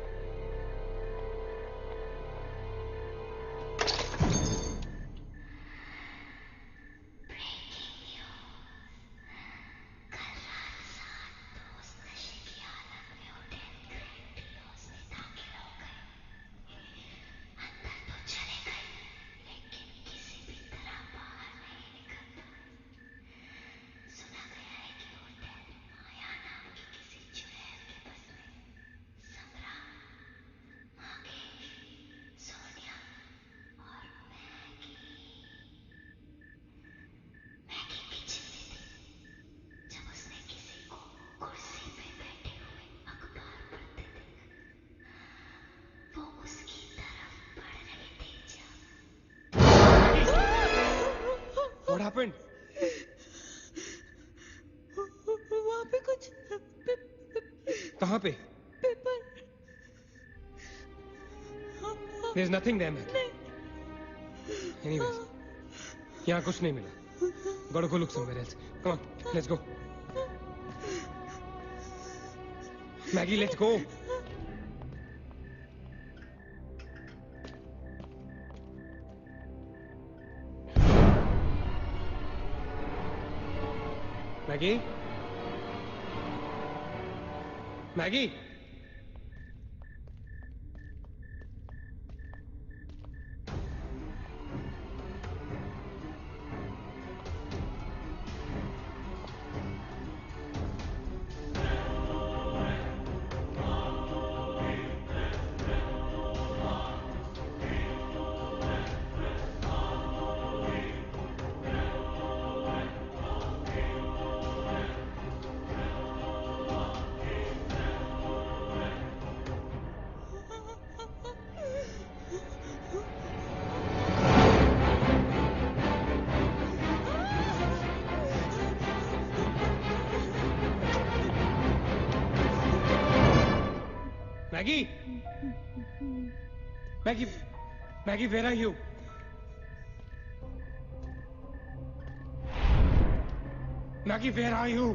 S4: What happened?
S10: वहाँ पे कुछ
S4: कहाँ पे?
S10: Paper.
S4: There's nothing there, man. Anyways, यहाँ कुछ नहीं मिला. Gotta go look somewhere else. Come on, let's go. Maggie, let's go. Maggie? Maggie? Maggie? Maggie, where are you? Maggie, where are you?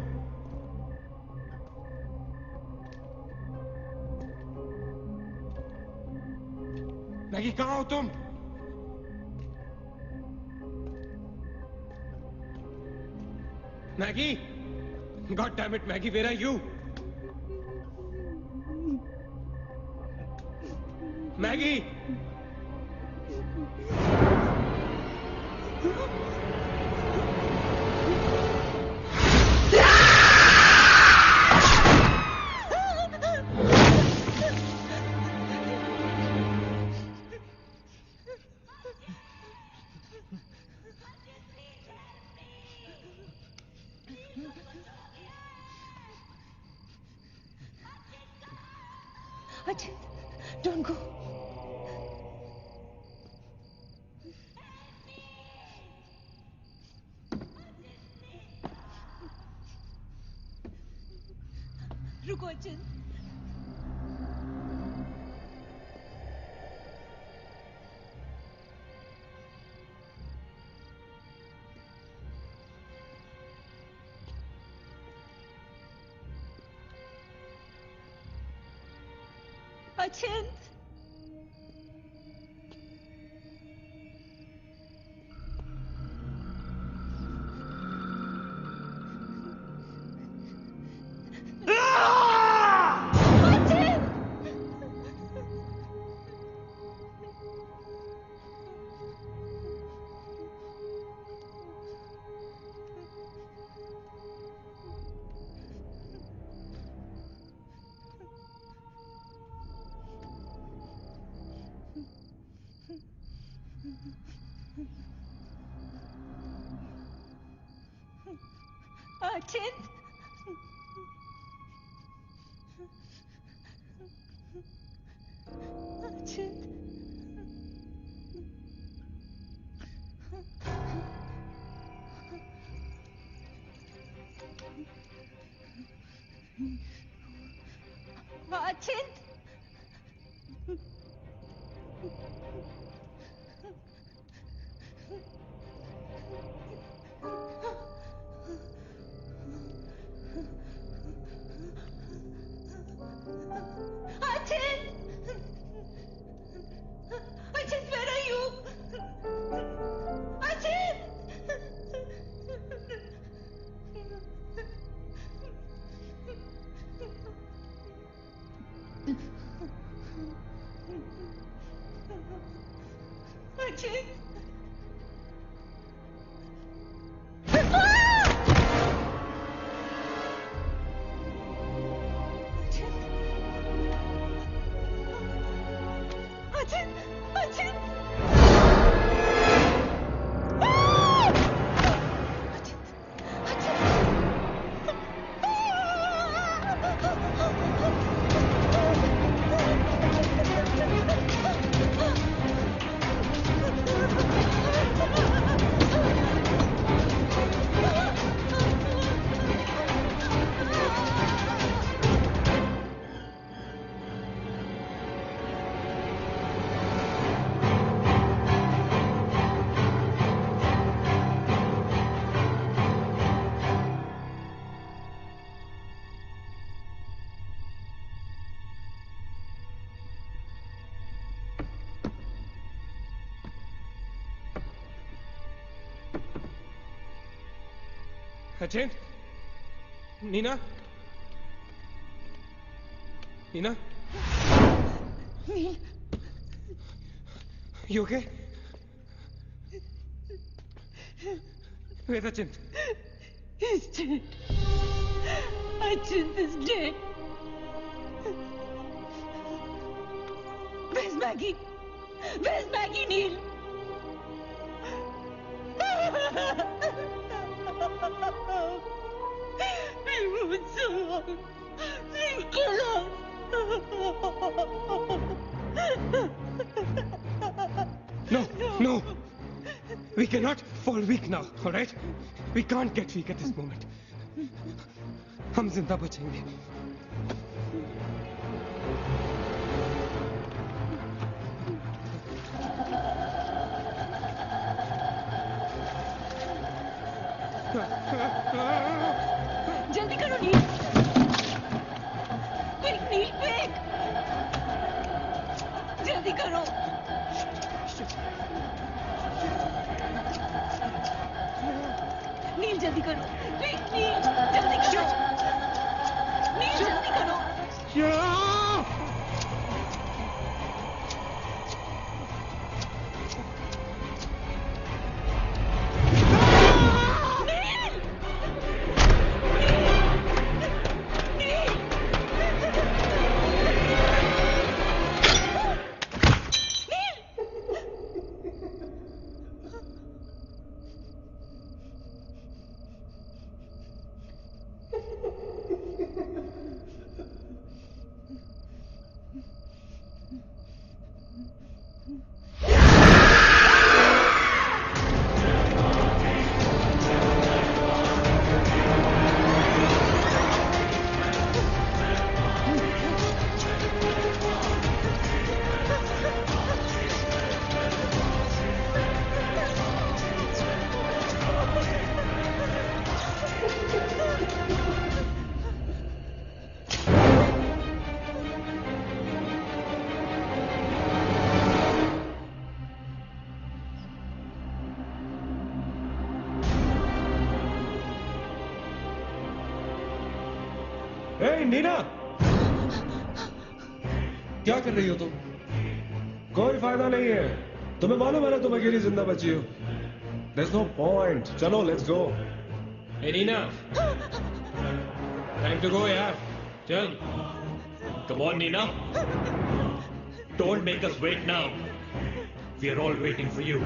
S4: Maggie, कहाँ हो तुम? Maggie? God damn it, Maggie, where are you? Maggie!
S10: Ajay, don't go. रुको अचन। अचिंत अचिंत अचिंत अचिंत Achint, where are you? Achint! Achint!
S4: अचिंत Neena Neena
S10: nil
S4: You okay? Where's Achint?
S10: He's dead. Achint is dead. Where's Maggie? Where's Maggie, Neil? He was so long. Please kill us.
S4: No. We cannot fall weak now, all right? We can't get weak at this moment. हम जिंदा बचेंगे.
S10: जल्दी करो नील. Quick, नील, quick. जल्दी करो. नील जल्दी करो. Quick, नील जल्दी करो. नील जल्दी करो. नील!
S9: ए नीना, क्या कर रही हो तुम? कोई फायदा नहीं है, तुम्हें मालूम है ना तुम अकेली जिंदा बची हो। There's no point. चलो लेट्स गो।
S4: ए नीना, टाइम टू गो यार, चल।
S3: Come on, Nina. Don't make us wait now. We are all waiting for you.